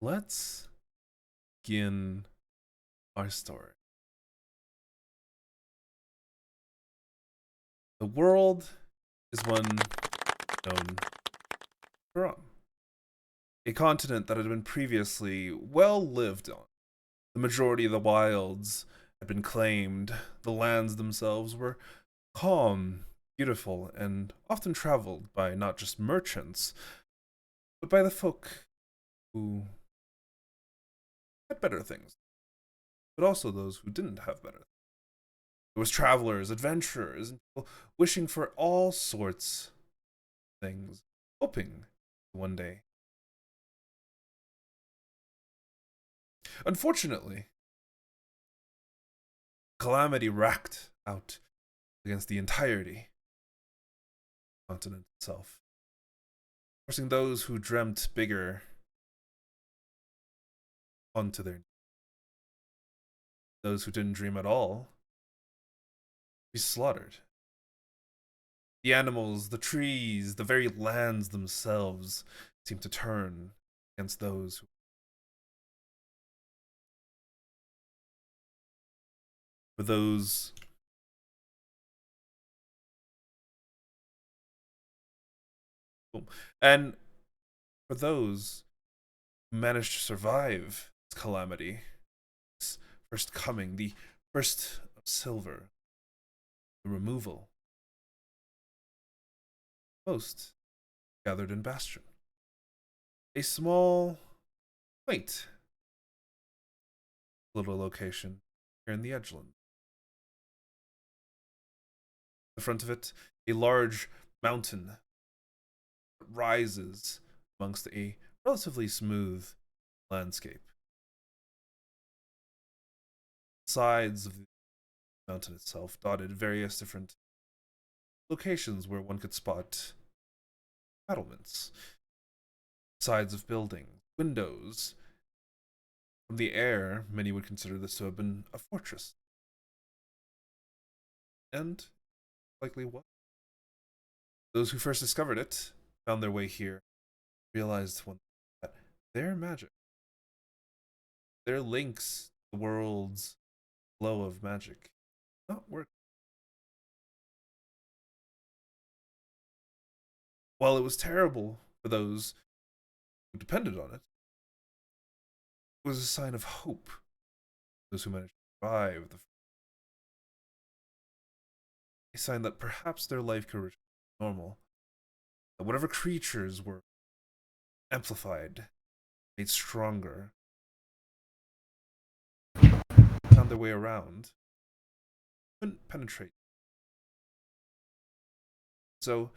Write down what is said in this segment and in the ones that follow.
Let's begin our story. The world is one known for a continent that had been previously well lived on. The majority of the wilds had been claimed. The lands themselves were calm, beautiful, and often traveled by not just merchants, but by the folk who had better things, but also those who didn't have better. There was travelers, adventurers, and people wishing for all sorts of things, hoping one day. Unfortunately, calamity racked out against the entirety of the continent itself, forcing those who dreamt bigger onto their knees. Those who didn't dream at all be slaughtered. The animals, the trees, the very lands themselves seemed to turn against those who, for those and for those who managed to survive this calamity, this first coming, the first of silver, the removal. Most gathered in Bastion, a small, quaint little location here in the Edgeland. In front of it, a large mountain rises amongst a relatively smooth landscape. Sides of the mountain itself dotted various different locations where one could spot battlements, sides of buildings, windows. From the air, many would consider this to have been a fortress. And likely was. Those who first discovered it found their way here, realized one that their magic, their links to the world's flow of magic, not work. While it was terrible for those who depended on it, it was a sign of hope. Those who managed to survive, a sign that perhaps their life could return to normal. That whatever creatures were amplified, made stronger, found their way around, couldn't penetrate. So,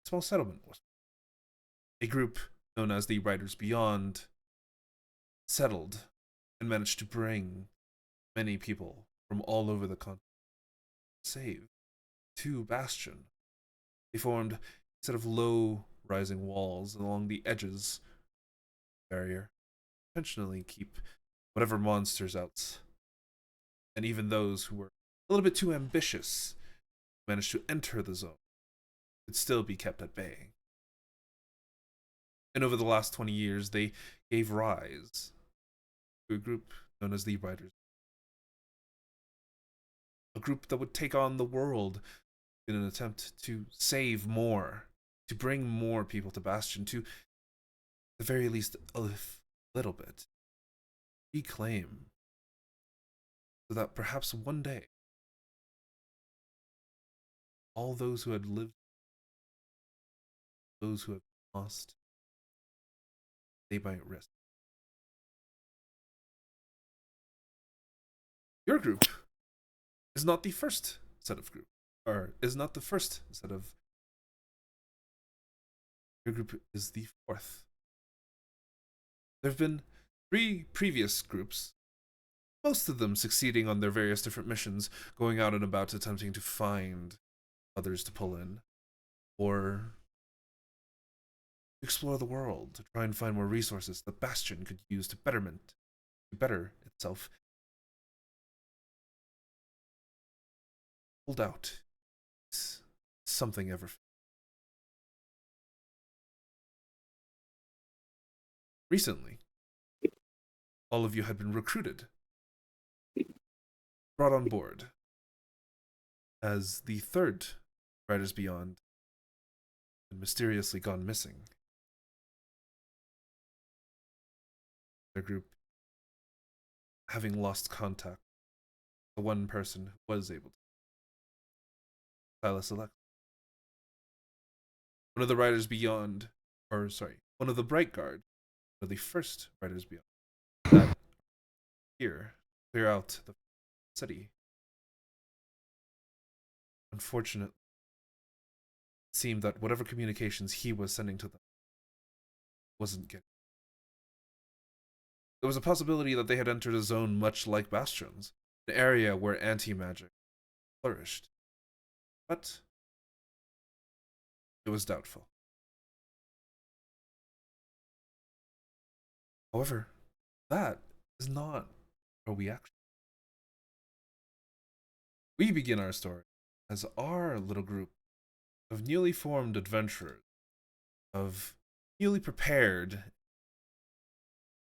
a small settlement was. A group known as the Riders Beyond settled and managed to bring many people from all over the continent save to Bastion. They formed a set of low rising walls along the edges of the barrier, intentionally keep whatever monsters out, and even those who were a little bit too ambitious managed to enter the zone could still be kept at bay. And over the last 20 years, they gave rise to a group known as the Riders. A group that would take on the world in an attempt to save more, to bring more people to Bastion, to, at the very least, a little bit, reclaim, so that perhaps one day, all those who had lived, those who have lost, they might rest. Your group is not the first set of group, or is not the first set of. Your group is the fourth. There have been 3 previous groups, most of them succeeding on their various different missions, going out and about attempting to find others to pull in, or explore the world to try and find more resources the Bastion could use to better itself. Hold out. Something ever. recently, all of you had been recruited, brought on board as the third Riders Beyond had mysteriously gone missing. Their group having lost contact. The one person who was able to. Silas Elect. One of the Riders Beyond, one of the Bright Guard, or the first Riders Beyond, that here, clear out the city. Unfortunately, it seemed that whatever communications he was sending to them wasn't getting. There was a possibility that they had entered a zone much like Bastions, an area where anti-magic flourished. But it was doubtful. However, that is not where we actually. We begin our story as our little group of newly formed adventurers, of newly prepared,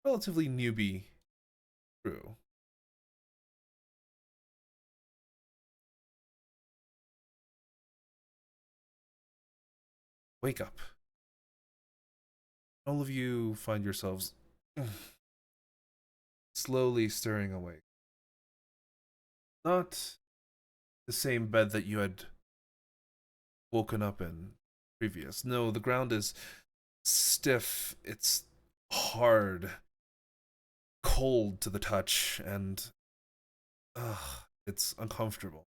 relatively newbie crew. Wake up. All of you find yourselves slowly stirring awake. Not the same bed that you had woken up in previous. No, the ground is stiff, it's hard, cold to the touch, and it's uncomfortable.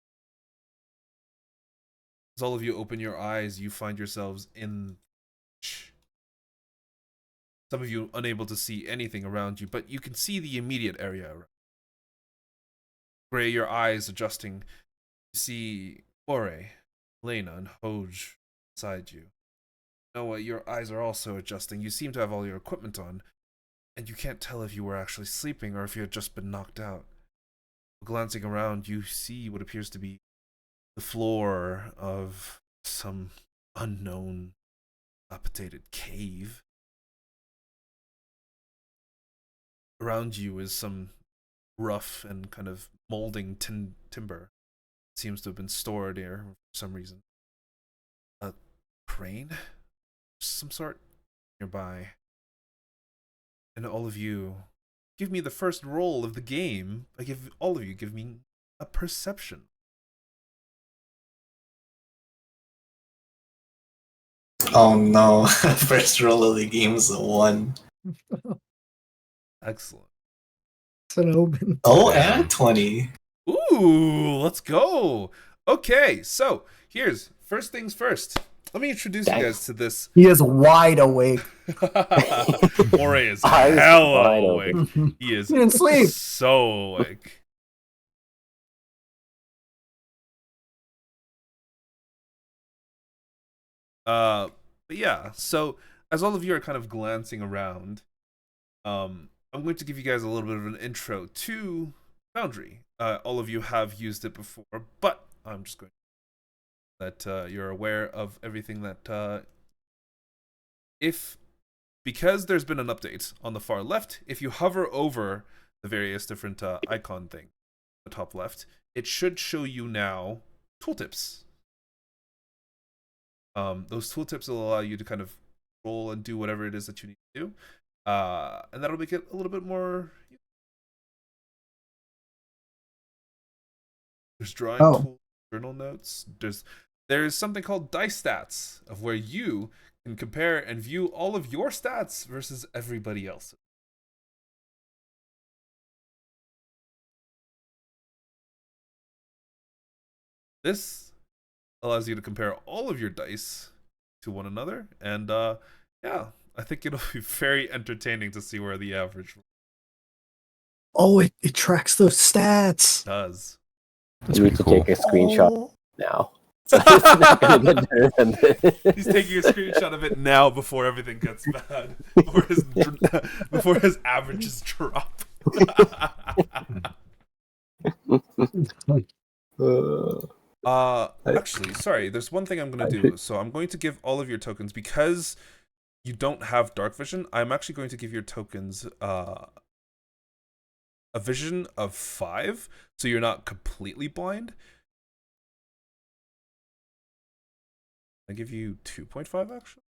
As all of you open your eyes, you find yourselves in. Some of you unable to see anything around you, but you can see the immediate area around. Gray, your eyes adjusting. You see Moray, Elaina, and Hoge beside you. Noah, your eyes are also adjusting. You seem to have all your equipment on, and you can't tell if you were actually sleeping or if you had just been knocked out. Glancing around, you see what appears to be the floor of some unknown, dilapidated cave. Around you is some rough and kind of molding timber. It seems to have been stored here for some reason. A crane? Some sort nearby. And all of you, give me the first roll of the game. Give me a perception. Oh no, first roll of the game is a 1. Excellent. It's an open. Oh, and 20. Ooh, let's go. Okay, so here's first things first. Let me introduce you guys to this. He is wide awake. Moray is hella awake. He is He didn't sleep. So awake. But yeah, so as all of you are kind of glancing around, I'm going to give you guys a little bit of an intro to Foundry. All of you have used it before, but I'm just going to that you're aware of everything that because there's been an update on the far left, if you hover over the various different icon thing, the top left, it should show you now tooltips. Those tooltips will allow you to kind of roll and do whatever it is that you need to do. And that'll make it a little bit more. There's drawing tools, journal notes. There's something called dice stats, of where you can compare and view all of your stats versus everybody else. This allows you to compare all of your dice to one another, and yeah, I think it'll be very entertaining to see where the average. Oh, it tracks those stats. It does. You need to take a screenshot now. So it's not gonna get better than this. He's taking a screenshot of it now before everything gets bad. Before his averages drop. Actually, sorry, there's one thing I'm gonna do. So I'm going to give all of your tokens, because you don't have dark vision, I'm actually going to give your tokens a vision of 5, so you're not completely blind. I give you 2.5 actually.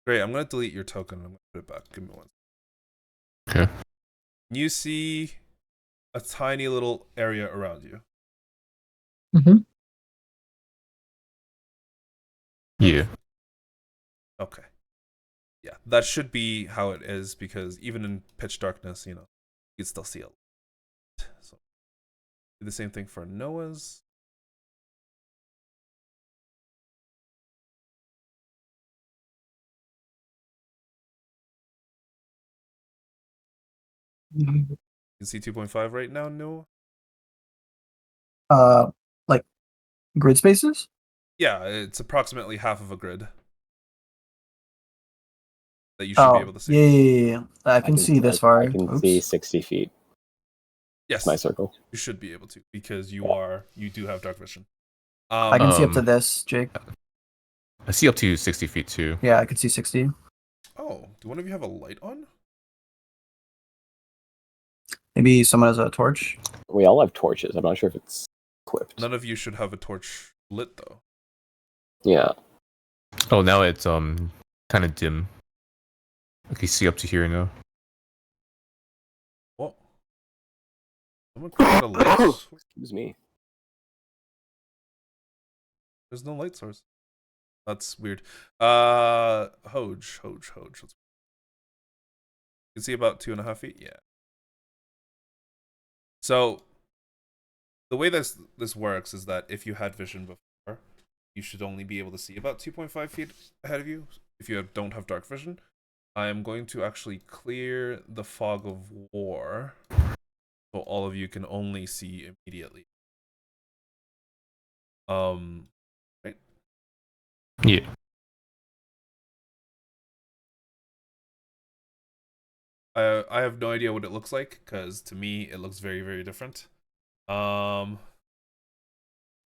Great, I'm gonna delete your token and I'm gonna put it back. Give me one. Okay. You see a tiny little area around you. Mm-hmm. Yeah. Okay. Yeah, that should be how it is because even in pitch darkness, you can still see it. So do the same thing for Noah's. You can see 2.5 right now, Noah? Like grid spaces? Yeah, it's approximately half of a grid that you should be able to see. Yeah. I can see this far. I can see 60 feet. Yes, My circle. you should be able to because you do have dark vision. I can see up to this, Jake. I see up to 60 feet too. Yeah, I can see 60. Oh, do one of you have a light on? Maybe someone has a torch. We all have torches. I'm not sure if it's equipped. None of you should have a torch lit though. Yeah. Oh, now it's kind of dim. I can see up to here now. What? Someone created a light. Excuse me. There's no light source. That's weird. Hoge. You can see about 2.5 feet. Yeah. So the way this works is that if you had vision before, you should only be able to see about 2.5 feet ahead of you. If you don't have dark vision, I am going to actually clear the fog of war, so all of you can only see immediately. Right? Yeah. I have no idea what it looks like because to me it looks very, very different. Oh,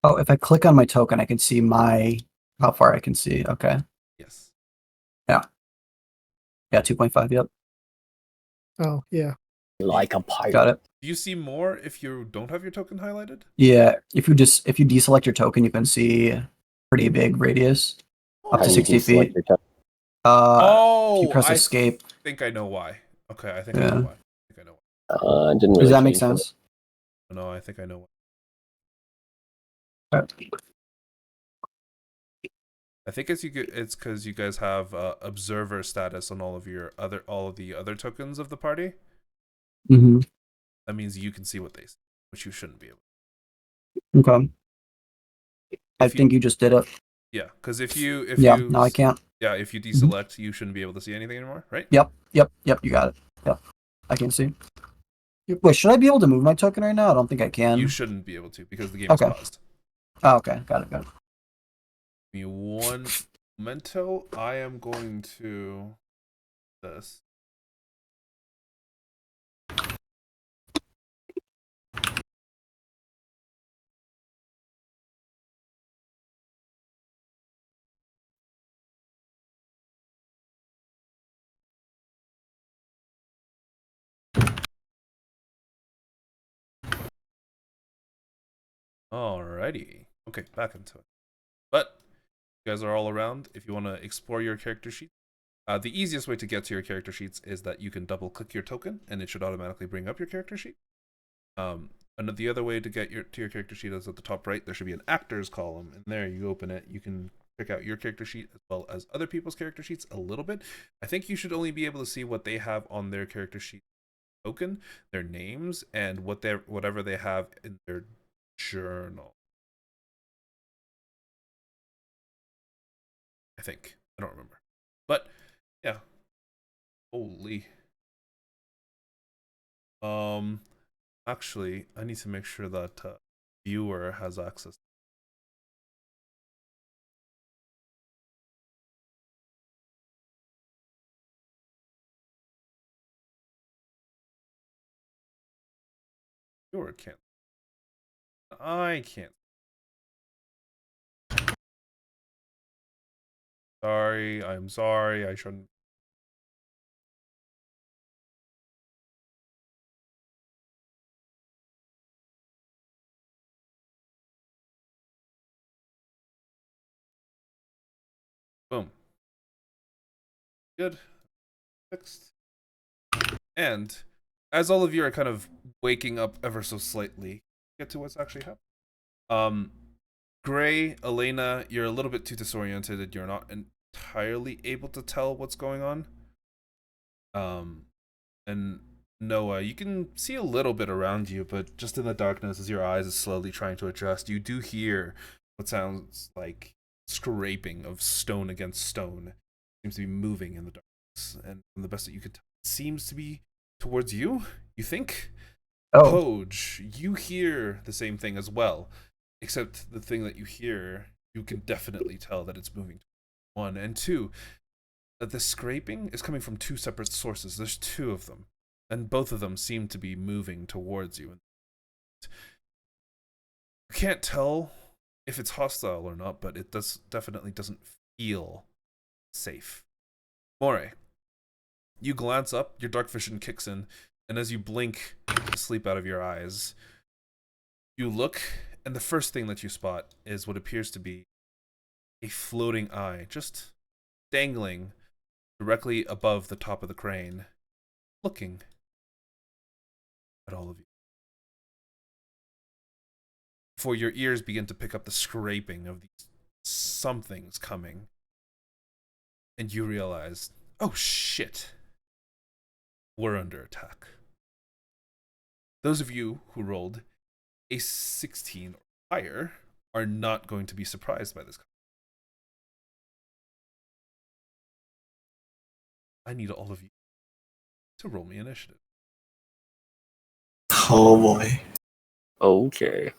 if I click on my token, I can see how far I can see. Okay. Yes. Yeah, 2.5. Yep. Oh, yeah. Like a pirate. Got it. Do you see more if you don't have your token highlighted? Yeah. If you deselect your token, you can see a pretty big radius. Up How to do you 60 deselect feet. your token? If you press I escape. think I know why. Okay, I think I Yeah. know why. Didn't really Does that make change for me. sense? No, I think I know why. I think it's because you guys have observer status on all of the other tokens of the party. Mm-hmm. That means you can see what they see, which you shouldn't be able. Okay. I think you just did it. Yeah, because if Yeah, no, I can't. Yeah, if you deselect, you shouldn't be able to see anything anymore, right? Yep, you got it. Yep. I can see. Wait, should I be able to move my token right now? I don't think I can. You shouldn't be able to because the game Okay. is paused. Oh, okay, got it. Give me one memento. I am going to this. Alrighty. Okay, back into it. But you guys are all around. If you want to explore your character sheet, the easiest way to get to your character sheets is that you can double click your token and it should automatically bring up your character sheet. And the other way to get to your character sheet is at the top right. There should be an actors column, and there you open it. You can check out your character sheet as well as other people's character sheets a little bit. I think you should only be able to see what they have on their character sheet token, their names, and whatever they have in their journal. I think. I don't remember. But yeah. Holy. Actually, I need to make sure that viewer has access. Viewer can't. I can't. Sorry, I'm sorry. I shouldn't. Boom. Good. Fixed. And as all of you are kind of waking up ever so slightly, get to what's actually happening. Gray, Elaina, you're a little bit too disoriented. You're not entirely able to tell what's going on. And Noah, you can see a little bit around you, but just in the darkness, as your eyes are slowly trying to adjust, you do hear what sounds like scraping of stone against stone. It seems to be moving in the darkness, and from the best that you could tell, it seems to be towards you. You think? Oh, Hoge, you hear the same thing as well, except the thing that you hear, you can definitely tell that it's moving. One and two, that the scraping is coming from two separate sources. There's two of them, and both of them seem to be moving towards you. You can't tell if it's hostile or not, but it definitely doesn't feel safe. Moray, you glance up, your dark vision kicks in, and as you blink sleep out of your eyes, you look, and the first thing that you spot is what appears to be a floating eye, just dangling directly above the top of the crane, looking at all of you. Before your ears begin to pick up the scraping of these somethings coming, and you realize, oh shit, we're under attack. Those of you who rolled a 16 or higher are not going to be surprised by this. I need all of you to roll me initiative. Oh boy. Okay.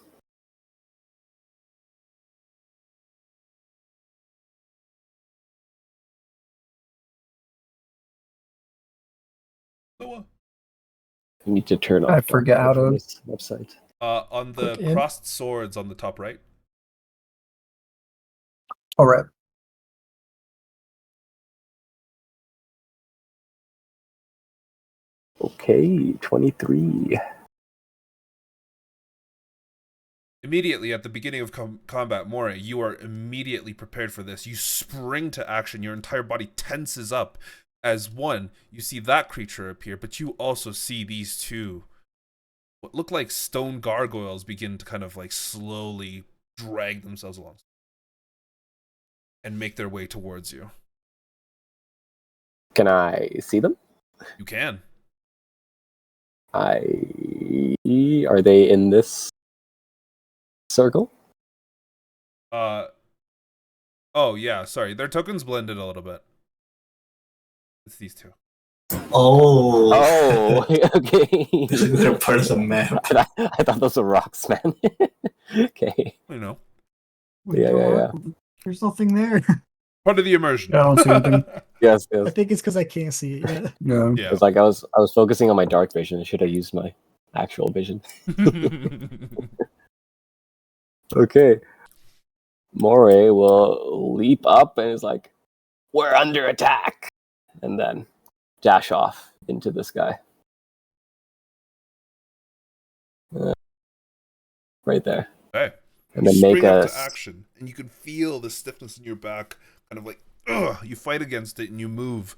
Noah. I need to turn off. I forget how to- this website. On the Click in. crossed swords on the top right. all right. Okay, 23. Immediately at the beginning of combat, Moray, you are immediately prepared for this. You spring to action. Your entire body tenses up as one, you see that creature appear, but you also see these two, what look like stone gargoyles, begin to kind of like slowly drag themselves along and make their way towards you. Can I see them? You can. Are they in this circle? Oh yeah, sorry. Their tokens blended a little bit. It's these two. Oh. Oh, okay. They're part of the map. I thought those were rocks, man. Okay. You know, Wait, Yeah, there yeah, are- There's nothing there. part of the immersion. I don't see anything. Yes, I yes. think it's because I can't see it yet. Yeah. Yeah. It's like I was focusing on my dark vision. I should have used my actual vision. Okay. Moray will leap up and is like, "We're under attack," and then dash off into the sky. Right there. Okay. And You then make spring up a to action, and you can feel the stiffness in your back, kind of like, ugh. You fight against it, and you move.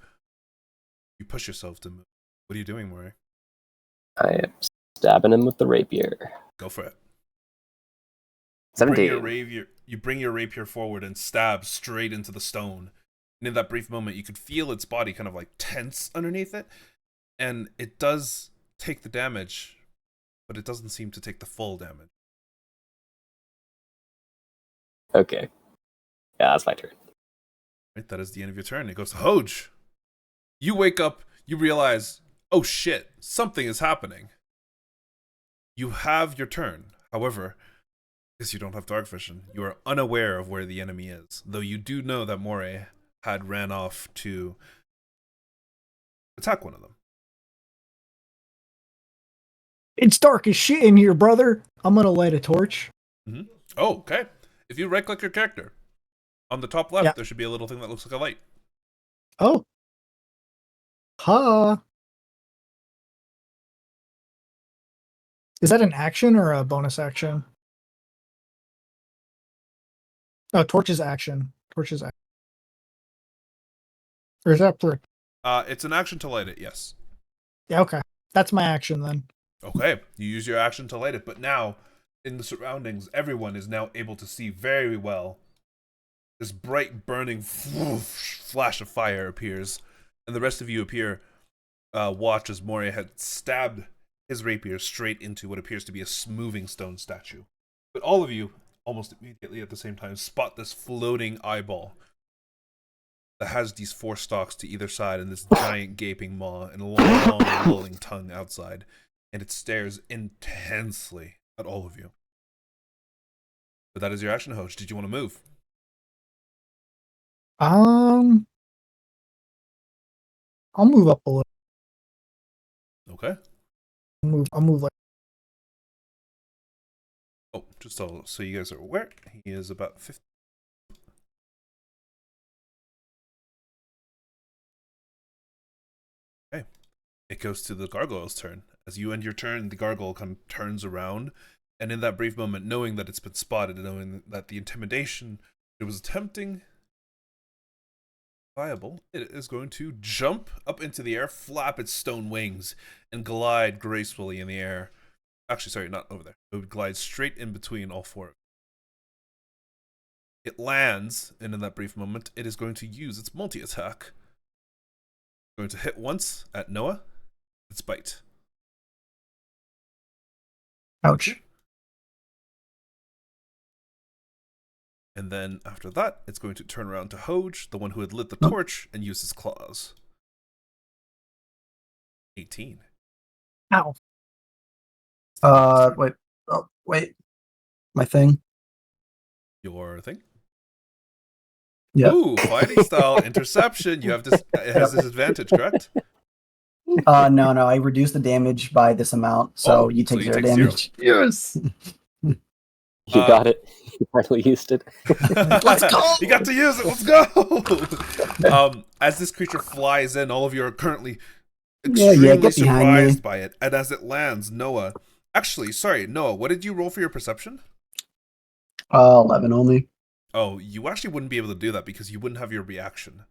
You push yourself to move. What are you doing, Moray? I am stabbing him with the rapier. Go for it. 17. You bring your rapier forward and stab straight into the stone. And in that brief moment, you could feel its body kind of like tense underneath it. And it does take the damage, but it doesn't seem to take the full damage. Okay. Yeah, that's my turn. Right, that is the end of your turn. It goes to Hoge. You wake up, you realize, oh shit, something is happening. You have your turn. However, because you don't have dark vision, you are unaware of where the enemy is. Though you do know that Moray had ran off to attack one of them. It's dark as shit in here, brother. I'm gonna light a torch. Oh, okay. If you right-click your character, On the top left, Yeah. there should be a little thing that looks like a light. Oh. Ha. Is that an action or a bonus action? Oh, torches action. Torches action. Or is that for? It's an action to light it, yes. Yeah, okay. That's my action then. Okay, you use your action to light it, but now, in the surroundings, everyone is now able to see very well. This bright, burning flash of fire appears, and the rest of you appear, watch as Moray had stabbed his rapier straight into what appears to be a moving stone statue. But all of you, almost immediately at the same time, spot this floating eyeball that has these 4 stalks to either side and this giant gaping maw and a long lolling tongue outside, and it stares intensely at all of you. But that is your action, Hoge. Did you want to move? I'll move up a little. Okay. I'll move like. Oh, just so you guys are aware, he is about 50. Okay. It goes to the gargoyle's turn. As you end your turn, the gargoyle kind of turns around, and in that brief moment, knowing that it's been spotted, knowing that the intimidation it was attempting viable, it is going to jump up into the air, flap its stone wings, and glide gracefully in the air. Actually, sorry, not over there. It would glide straight in between all 4. It lands, and in that brief moment, it is going to use its multi-attack. Going to hit once at Noah. Its bite. Ouch. And then after that, it's going to turn around to Hoge, the one who had lit the torch, and use his claws. 18. Ow. Wait. Oh, wait. My thing. Your thing? Yeah. Ooh, fighting style interception. You have this. It has this advantage, correct? No. I reduced the damage by this amount, so you take 0 damage. Yes. You got it. You finally used it. Let's go! You got to use it. Let's go! As this creature flies in, all of you are currently extremely get behind surprised me. by it. And as it lands, Noah. Actually, sorry, Noah. What did you roll for your perception? 11 only. Oh, you actually wouldn't be able to do that because you wouldn't have your reaction.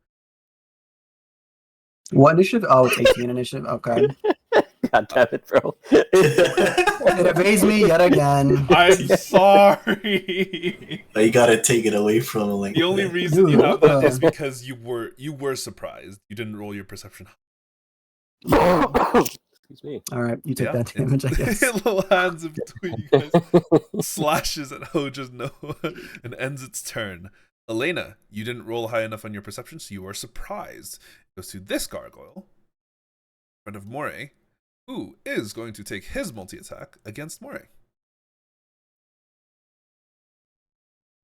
What initiative? Oh, it's 18 initiative. Okay. God damn it, bro. It evades me yet again. I'm sorry. You gotta take it away from him. Like The only that. reason you have that is because you were surprised. You didn't roll your perception. Excuse me. All right, you take that damage, I guess. It lands in between you guys, slashes at Hoge's Noah, and ends its turn. Elaina, you didn't roll high enough on your perception, so you are surprised. It goes to this gargoyle, friend of Moray, who is going to take his multi-attack against Moray.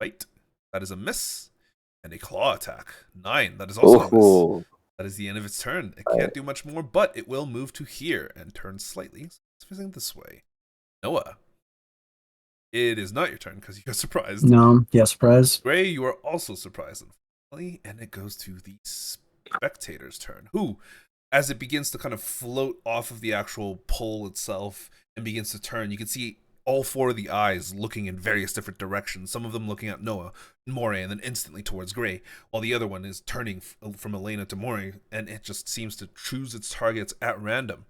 Bite. That is a miss. And a claw attack. 9. That is also a miss. Ooh. That is the end of its turn. It can't do much more, but it will move to here and turn slightly. So it's facing this way. Noah. It is not your turn because you got surprised. No, yeah, surprise. Gray, you are also surprised, unfortunately, and it goes to the spectator's turn, who, as it begins to kind of float off of the actual pole itself and begins to turn, you can see all 4 of the eyes looking in various different directions, some of them looking at Noah, Moray, and then instantly towards Gray, while the other one is turning from Elaina to Moray, and it just seems to choose its targets at random.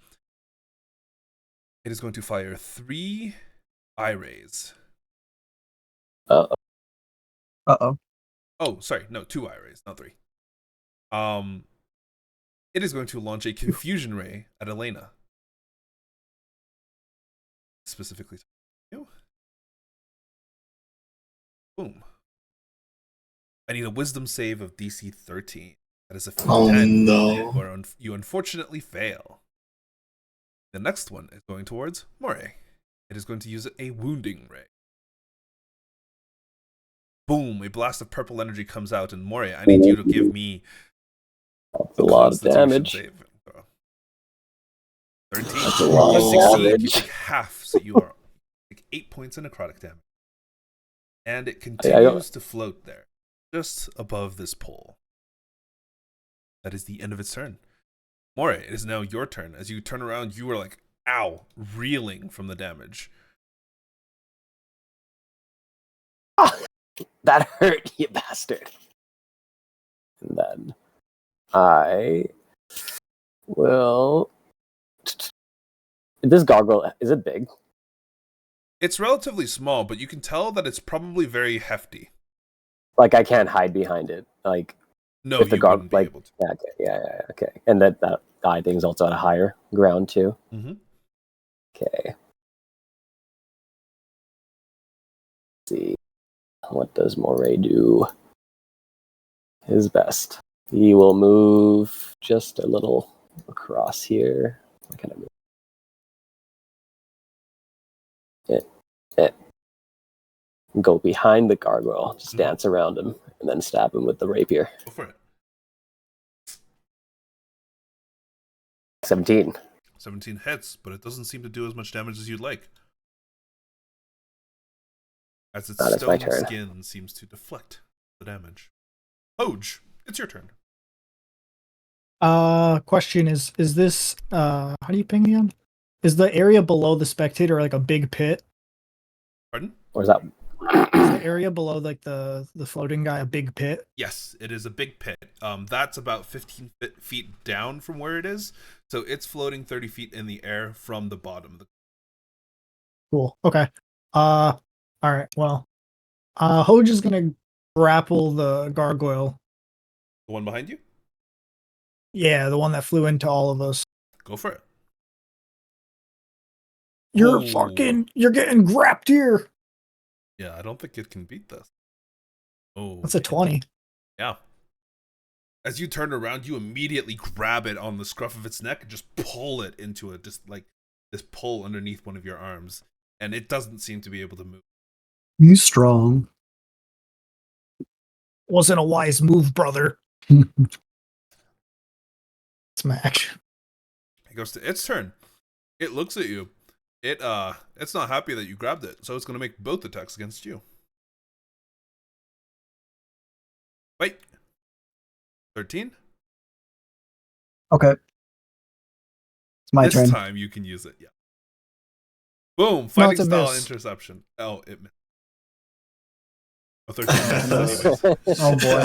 It is going to fire 3 eye rays. Uh-oh. Oh, sorry, no, 2 eye rays, not 3. It is going to launch a confusion ray at Elaina. Specifically to you. Boom. I need a wisdom save of DC 13. That is a 10. Oh no. You unfortunately fail. The next one is going towards Moray. It is going to use a wounding ray. Boom, a blast of purple energy comes out, and Moray, I need you to give me That's a lot of damage. save. 13. That's a lot of 16. damage. You take half, so you are take 8 points of necrotic damage. And it continues to float there. just above this pole. That is the end of its turn. Moray, it is now your turn. As you turn around, you are like, ow, reeling from the damage. That hurt, you bastard. And then I will. This gargoyle, is it big? It's relatively small, but you can tell that it's probably very hefty. Like I can't hide behind it. Like No, if the you wouldn't be like able to. yeah, okay, yeah, okay. And that eye thing's also at a higher ground too. Mm-hmm. Okay. Let's see. What does Moray do? His best. He will move just a little across here. What can I move? It. Go behind the gargoyle, just dance around him, and then stab him with the rapier. Go for it. 17. 17 hits, but it doesn't seem to do as much damage as you'd like. As its That is my stone turn. skin seems to deflect the damage. Hoge, it's your turn. Question is this how do you ping again? Is the area below the spectator like a big pit? Pardon? Or is that? Is the area below like the floating guy a big pit? Yes, it is a big pit. That's about 15 feet down from where it is. So it's floating 30 feet in the air from the bottom. Cool. Okay. All right. Well, Hoge is gonna grapple the gargoyle. The one behind you? Yeah, the one that flew into all of us. Go for it. You're Ooh. you're getting grabbed here. Yeah, I don't think it can beat this. Oh, That's a 20. Yeah. As you turn around, you immediately grab it on the scruff of its neck and just pull it into a just like this pull underneath one of your arms, and it doesn't seem to be able to move. You strong. Wasn't a wise move, brother. Smash. It goes to its turn. It looks at you. It's not happy that you grabbed it, so it's going to make both attacks against you. Wait. 13? Okay. It's my This turn. time you can use it, yeah. Boom! it's Fighting a style miss. interception. Oh, it missed. Oh, 13 misses anyways. Oh boy.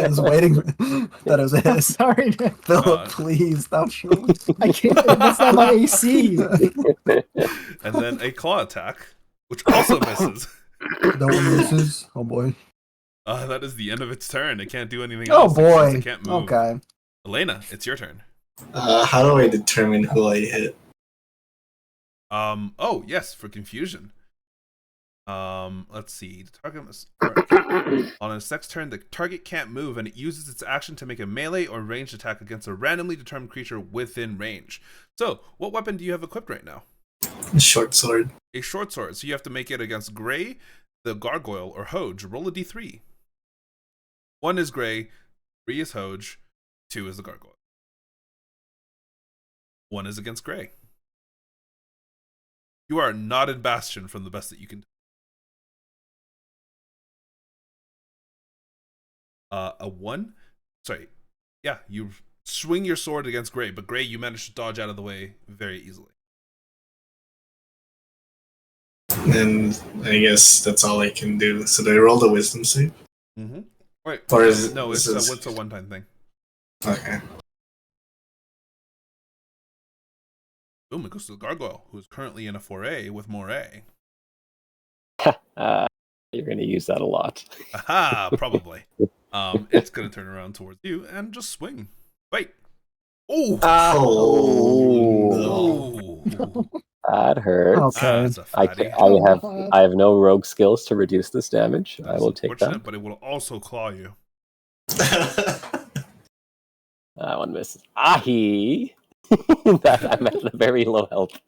I was waiting that it was his. Sorry, man. Philip, please stop shooting. I can't. That's not my AC. And then a claw attack, which also misses. No one misses. Oh boy. That is the end of its turn. It can't do anything Oh else. Since boy. it can't move. Okay. Elaina, it's your turn. How do I determine who I hit? Oh yes, for confusion. Let's see. The target on its next turn, the target can't move, and it uses its action to make a melee or ranged attack against a randomly determined creature within range. So, what weapon do you have equipped right now? Short sword. A short sword. So you have to make it against Gray, the Gargoyle, or Hoge. Roll a d3. 1 is Gray, 3 is Hoge, 2 is the Gargoyle. 1 is against Gray. You are not in Bastion from the best that you can. A 1? Sorry. Yeah, you swing your sword against Gray, but Gray, you manage to dodge out of the way very easily. And I guess that's all I can do. So do I roll the wisdom save? Mm-hmm. Wait. Or is it? No, it's is a one-time thing. Okay. Boom, it goes to the Gargoyle, who is currently in a foray with Moray. You're going to use that a lot. Aha, probably. It's going to turn around towards you and just swing. Wait. Oh! Oh, no. That hurts. Okay. That's a I, fatty. I have no rogue skills to reduce this damage. I will take that. But it will also claw you. That one misses. Ahi! That I'm at a very low health.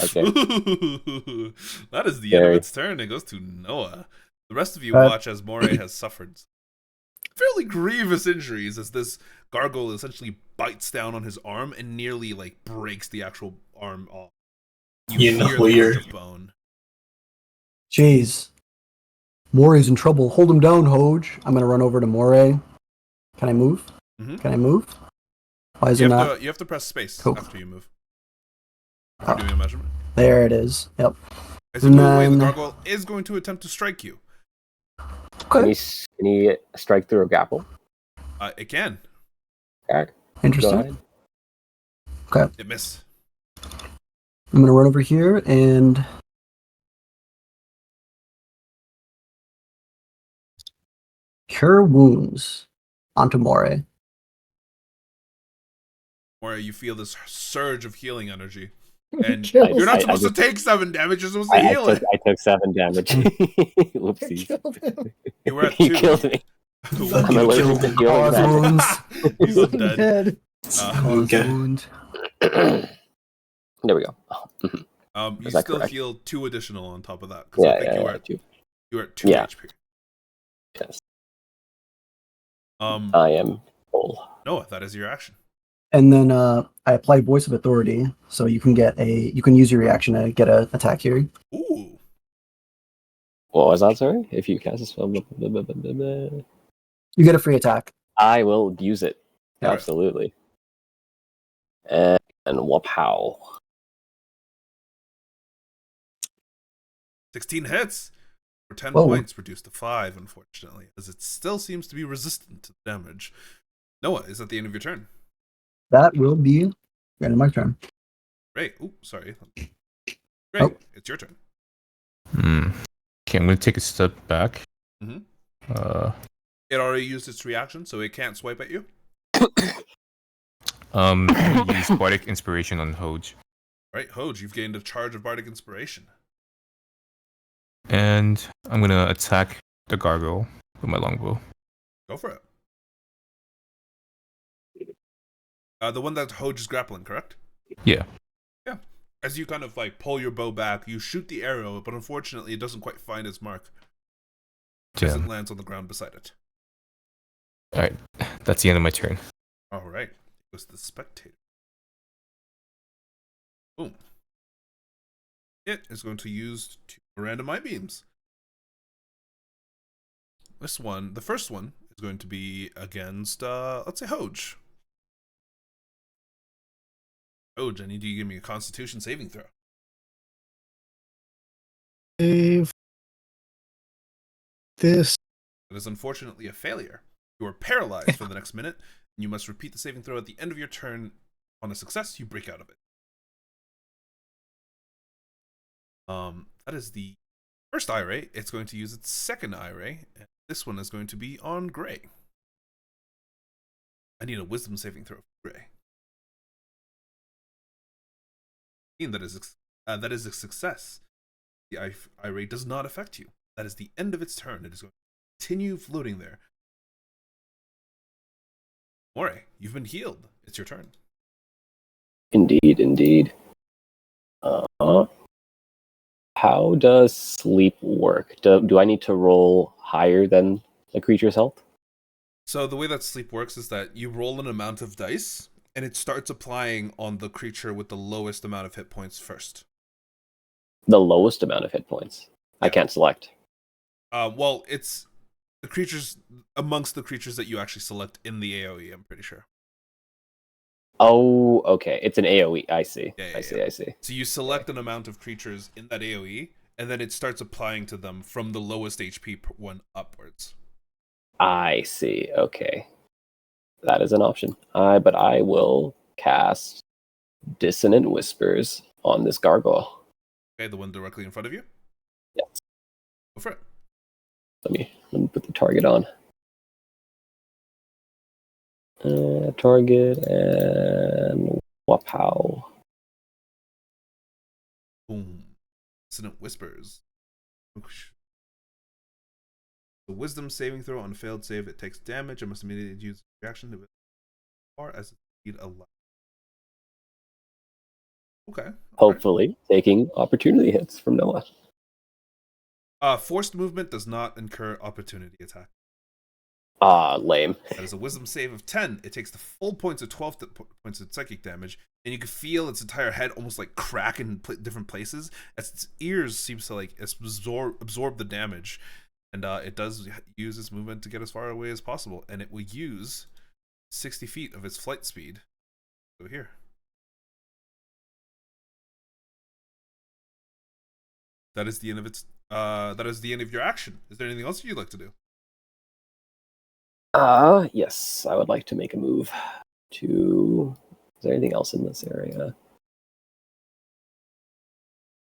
Okay. That is the end of its turn. It goes to Noah. The rest of you watch as Moray has suffered fairly grievous injuries as this gargoyle essentially bites down on his arm and nearly like breaks the actual arm off. You know hear the you're crunch of bone. Jeez. Moray's in trouble. Hold him down, Hoge. I'm gonna run over to Moray. Can I move? Mhm. Can I move? Why is You it have not? to you have to press space Cool. after you move. Oh, Doing a measurement. there it is. Yep. As you And move away, the then- gargoyle is going to attempt to strike you. Can Okay. he strike through a grapple? It can. Okay, go Interesting. ahead. Okay. It missed. I'm gonna run over here and cure wounds onto Moray. Or you feel this surge of healing energy. And Killed you're not I supposed just- to take 7 damage, you're supposed to heal it. I took 7 damage. Whoopsies. Killed him. You were at You 2. killed me. I'm You allergic killed to him. healing Cause magic. wounds. He's He's dead. dead. Cause Okay. wound. There we go. You Is that still correct? heal 2 additional on top of that. Because I Yeah, think yeah, you yeah. were Two. at 2 Yeah. HP. Yes. I I am full. Noah, that is your action. And then I apply voice of authority, so you can use your reaction to get an attack here. Ooh. What was that, sorry? If you cast a spell, blah, blah, blah, blah, blah, blah. You get a free attack. I will use it. Alright. Absolutely. And whoop-how. 16 hits for 10 Whoa. points, reduced to 5, unfortunately, as it still seems to be resistant to damage. Noah, is at the end of your turn. That will be the end of my turn. Great. Ooh, sorry. Great. Oh. It's your turn. Okay, I'm gonna take a step back. Mhm. It It already used its reaction, so it can't swipe at you. use Bardic Inspiration on Hoge. Right, Hoge, you've gained a charge of Bardic Inspiration. And I'm gonna attack the gargoyle with my longbow. Go for it. The one that Hoge is grappling, correct? Yeah. Yeah. As you kind of like pull your bow back, you shoot the arrow, but unfortunately it doesn't quite find its mark as it Damn. lands on the ground beside it. Alright, that's the end of my turn. Alright. It was the spectator. Boom. It is going to use 2 random eye beams. The first one, is going to be against, let's say Hoge. Hoge, I need you to give me a Constitution saving throw. Save this. It is unfortunately a failure. You are paralyzed for the next minute, and you must repeat the saving throw at the end of your turn. On a success, you break out of it. That is the first eye ray. It's going to use its second eye ray, and this one is going to be on Gray. I need a wisdom saving throw for Gray. That is a success. The eye ray does not affect you. That is the end of its turn. It is going to continue floating there. Moray, you've been healed. It's your turn. Indeed, indeed. How does sleep work? Do I need to roll higher than the creature's health? So the way that sleep works is that you roll an amount of dice, and it starts applying on the creature with the lowest amount of hit points first. The lowest amount of hit points. I Yeah. can't select. Well, it's the creatures amongst the creatures that you actually select in the AoE, I'm pretty sure. Oh, okay. It's an AoE. I see. Yeah, I see. So you select an amount of creatures in that AoE, and then it starts applying to them from the lowest HP one upwards. I see. Okay. That is an option. But I will cast Dissonant Whispers on this gargoyle. Okay, the one directly in front of you? Yes. Go for it. Let me put the target on. Target and whoop-how. Boom. Dissonant Whispers. The wisdom saving throw on a failed save, it takes damage. I must immediately use a reaction to it or as its speed allows. Okay. Hopefully, taking opportunity hits from Noah. Forced movement does not incur opportunity attack. Lame. That is a wisdom save of 10. It takes the full points of 12 points of psychic damage, and you can feel its entire head almost like crack in different places as its ears seems to like absorb the damage. And it does use its movement to get as far away as possible, and it will use 60 feet of its flight speed. Go here. That is the end of its. That is the end of your action. Is there anything else you'd like to do? Yes, I would like to make a move to. Is there anything else in this area?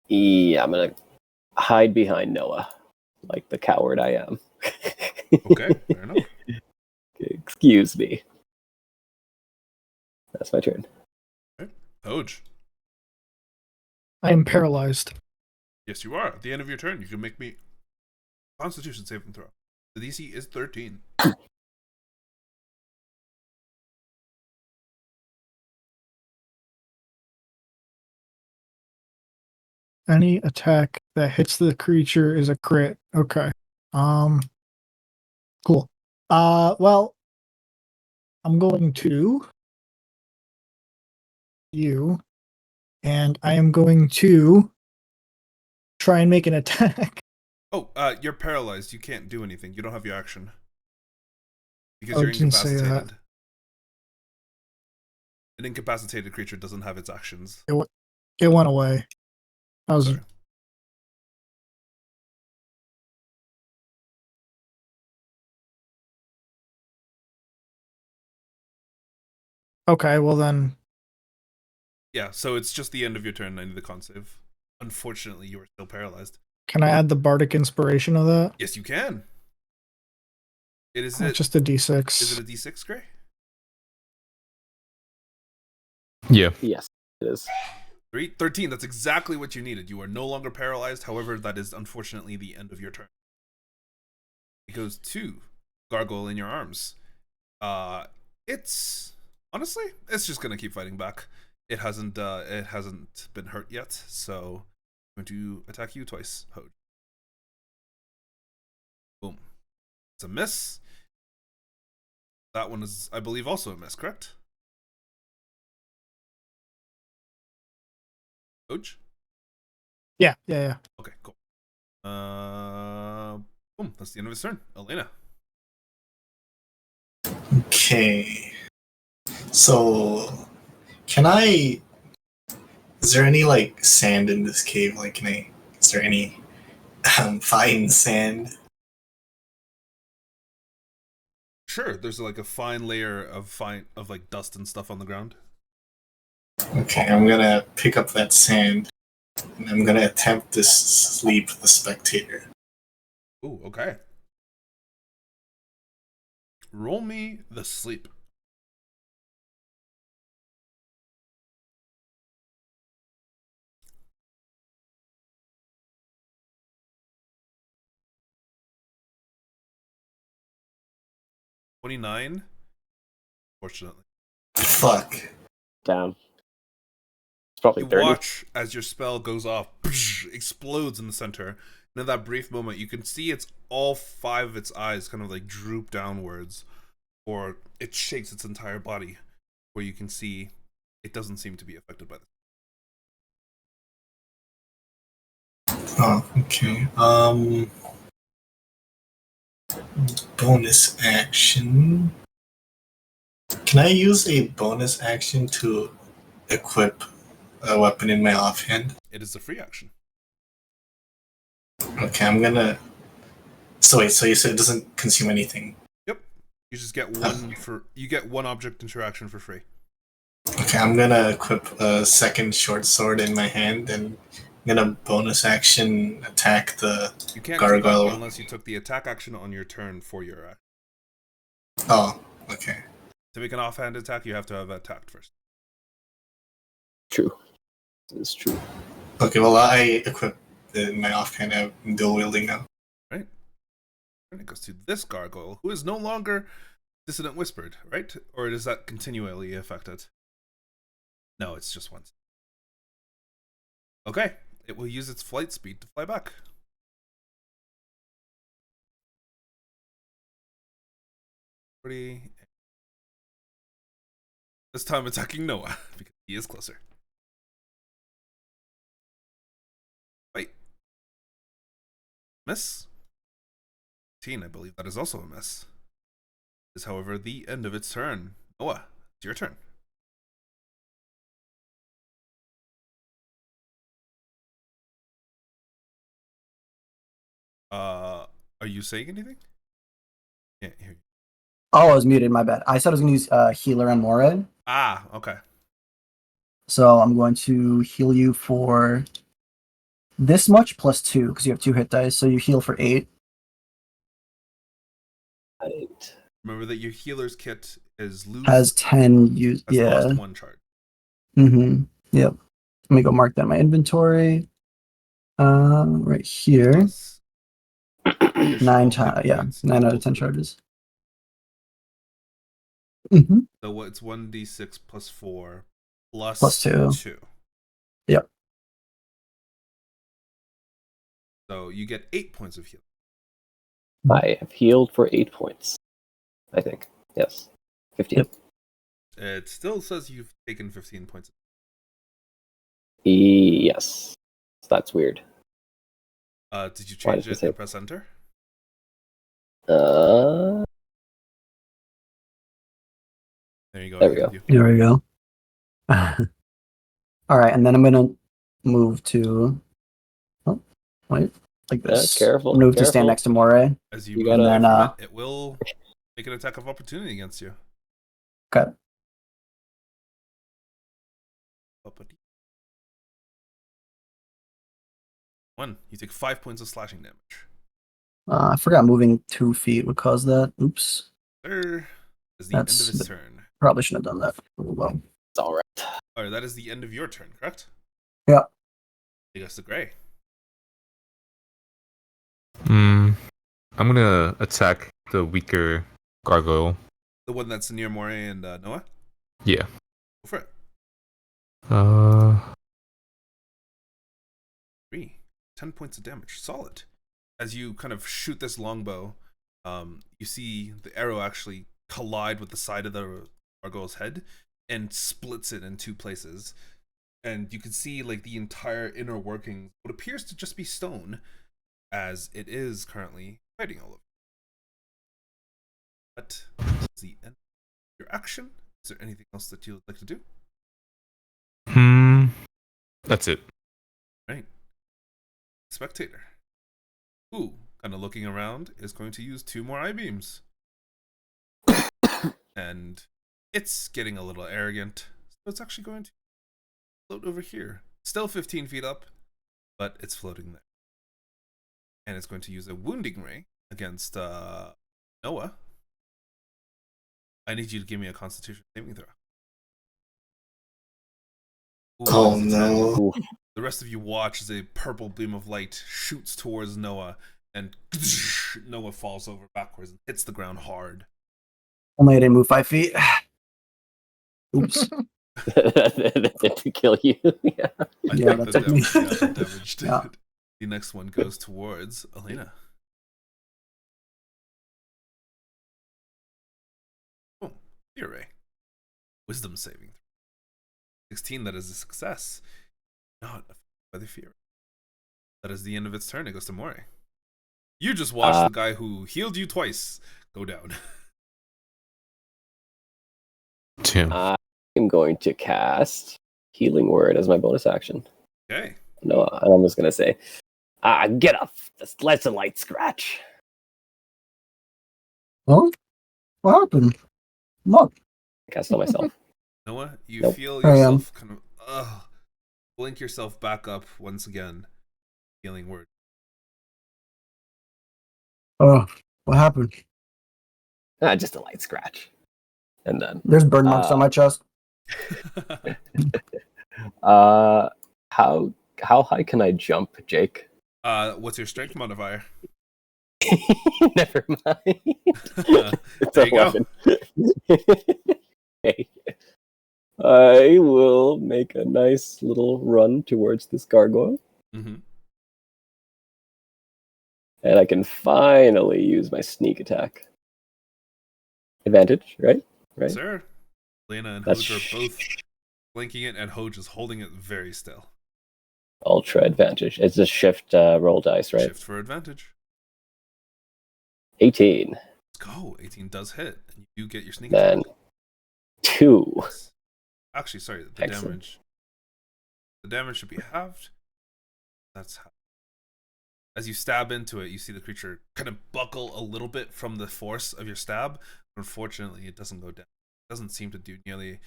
Yeah, I'm gonna hide behind Noah, like the coward I am. Okay, fair enough. Excuse me. That's my turn. Okay. Hoge. I am paralyzed. Yes, you are. At the end of your turn, you can make me Constitution saving throw. The DC is 13. Any attack that hits the creature is a crit. Okay. Cool. Well, I'm going to you, and I am going to try and make an attack. Oh, you're paralyzed. You can't do anything. You don't have your action. Because Oh, you're it didn't say that. incapacitated. An incapacitated creature doesn't have its actions. It went away. I was. Sorry. Okay, well then. Yeah, so it's just the end of your turn. I need the con save. Unfortunately, you are still paralyzed. Can I add the bardic inspiration of that? Yes, you can. Just a d6. Is it a d6, Gray? Yeah. Yes, it is. 13. That's exactly what you needed. You are no longer paralyzed. However, that is unfortunately the end of your turn. It goes to Gargoyle in your arms. It's honestly, it's just gonna keep fighting back. It hasn't been hurt yet, so I'm going to attack you twice, Hoge. Boom. It's a miss. That one is, I believe, also a miss, correct? Hoge? Yeah. Okay, cool. Boom. That's the end of his turn. Elaina. Okay. So, can I? Is there any like sand in this cave? Like, is there any fine sand? Sure. There's like a fine layer of like dust and stuff on the ground. Okay, I'm gonna pick up that sand, and I'm gonna attempt to sleep the spectator. Ooh, okay. Roll me the sleep. $29. Fortunately. Fuck. Damn. It's probably You 30. watch as your spell goes off, explodes in the center. And in that brief moment, you can see it's all 5 of its eyes kind of like droop downwards, or it shakes its entire body, where you can see it doesn't seem to be affected by this. Oh, okay. Bonus action. Can I use a bonus action to equip a weapon in my offhand? It is a free action. Okay, I'm gonna. So wait, so you said it doesn't consume anything? Yep. You just get one you get one object interaction for free. Okay, I'm gonna equip a second short sword in my hand, and I'm gonna bonus action attack the You can't do gargoyle. that unless you took the attack action on your turn for your action. Oh, okay. To make an offhand attack, you have to have attacked first. True. It's true. Okay, well, I equip my offhand. I'm dual wielding now. Right. And it goes to this gargoyle, who is no longer Dissonant Whispered, right? Or does that continually affect it? No, it's just once. Okay. It will use its flight speed to fly back. This time attacking Noah, because he is closer. Wait. Miss? I believe that is also a miss. Is, however, the end of its turn. Noah, it's your turn. Are you saying anything? Can't hear you. Oh, I was muted. My bad. I said I was going to use healer on Moray. Ah, okay. So I'm going to heal you for this much plus 2 because you have 2 hit dice. So you heal for 8. Right. Remember that your healer's kit is Has 10 use. has Yeah. lost 1 charge. Mm-hmm. Yep. Let me go mark that in my inventory. Right here. Plus 9 times. Yeah, 9 out of 10 charges. Mm-hmm. So it's 1d6 plus 4 plus Plus 2. 2. Yep. So you get 8 points of healing. I have healed for 8 points. I think. Yes. 15. Yep. It still says you've taken 15 points. Yes. That's weird. Did you Why change does it it say- and press enter? Uh, There you go. There we go. There we go. All right, and then I'm gonna move to. Oh, wait, like this. careful, Move to careful. stand next to Moray. As You you gotta- move away And from then, it will make an attack of opportunity against you. Okay. One. You take 5 points of slashing damage. I forgot moving 2 feet would cause that. Oops. There is the end of That's his turn. Probably shouldn't have done that. Oh, well. it's all right. Alright, that is the end of your turn, correct? Yeah. Take us to Gray. I'm gonna attack the weaker gargoyle. The one that's near Moray and Noah? Yeah. Go for it. 3. 10 points of damage. Solid. As you kind of shoot this longbow, you see the arrow actually collide with the side of the gargoyle's head and splits it in 2 places. And you can see like the entire inner workings, what appears to just be stone, as it is currently fighting all of it. But that's the end of your action. Is there anything else that you would like to do? That's it. Right. Spectator, who, kind of looking around, is going to use 2 more eye beams. And it's getting a little arrogant, so it's actually going to float over here. Still 15 feet up, but it's floating there. And it's going to use a wounding ray against Noah. I need you to give me a Constitution saving throw. Ooh, Oh that's a 10. no. The rest of you watch as a purple beam of light shoots towards Noah, and Noah falls over backwards and hits the ground hard. Only I didn't move 5 feet. Oops. To kill you. Yeah. I Yeah, think that took me. the damage did. Yeah. The next one goes towards Elaina. Boom. Fear ray. Wisdom saving. 16, that is a success. Not affected by the fear. That is the end of its turn. It goes to Moray. You just watched the guy who healed you twice go down. Tim. I'm going to cast Healing Word as my bonus action. Okay. No, and I'm just going to say, get up. Let's a light scratch. Huh? What happened? Look. I cast it on myself. Noah, you Nope. feel I am. yourself kind of blink yourself back up once again. Healing word. Oh, what happened? Just a light scratch. And then, There's burn marks on my chest. how high can I jump, Jake? What's your strength modifier? Never mind. It's There you go. 11. Okay. I will make a nice little run towards this gargoyle. Mm-hmm. And I can finally use my sneak attack. Advantage, right? Right? Sir, Elaina and That's Hoge are both blinking it, and Hoge is holding it very still. Ultra advantage. It's a shift roll dice, right? Shift for advantage. 18. Let's go. 18 does hit. And you get your sneak Then attack. 2. Actually, sorry, the Excellent. damage. The damage should be halved. That's how. As you stab into it, you see the creature kind of buckle a little bit from the force of your stab. Unfortunately, it doesn't go down. It doesn't seem to do nearly.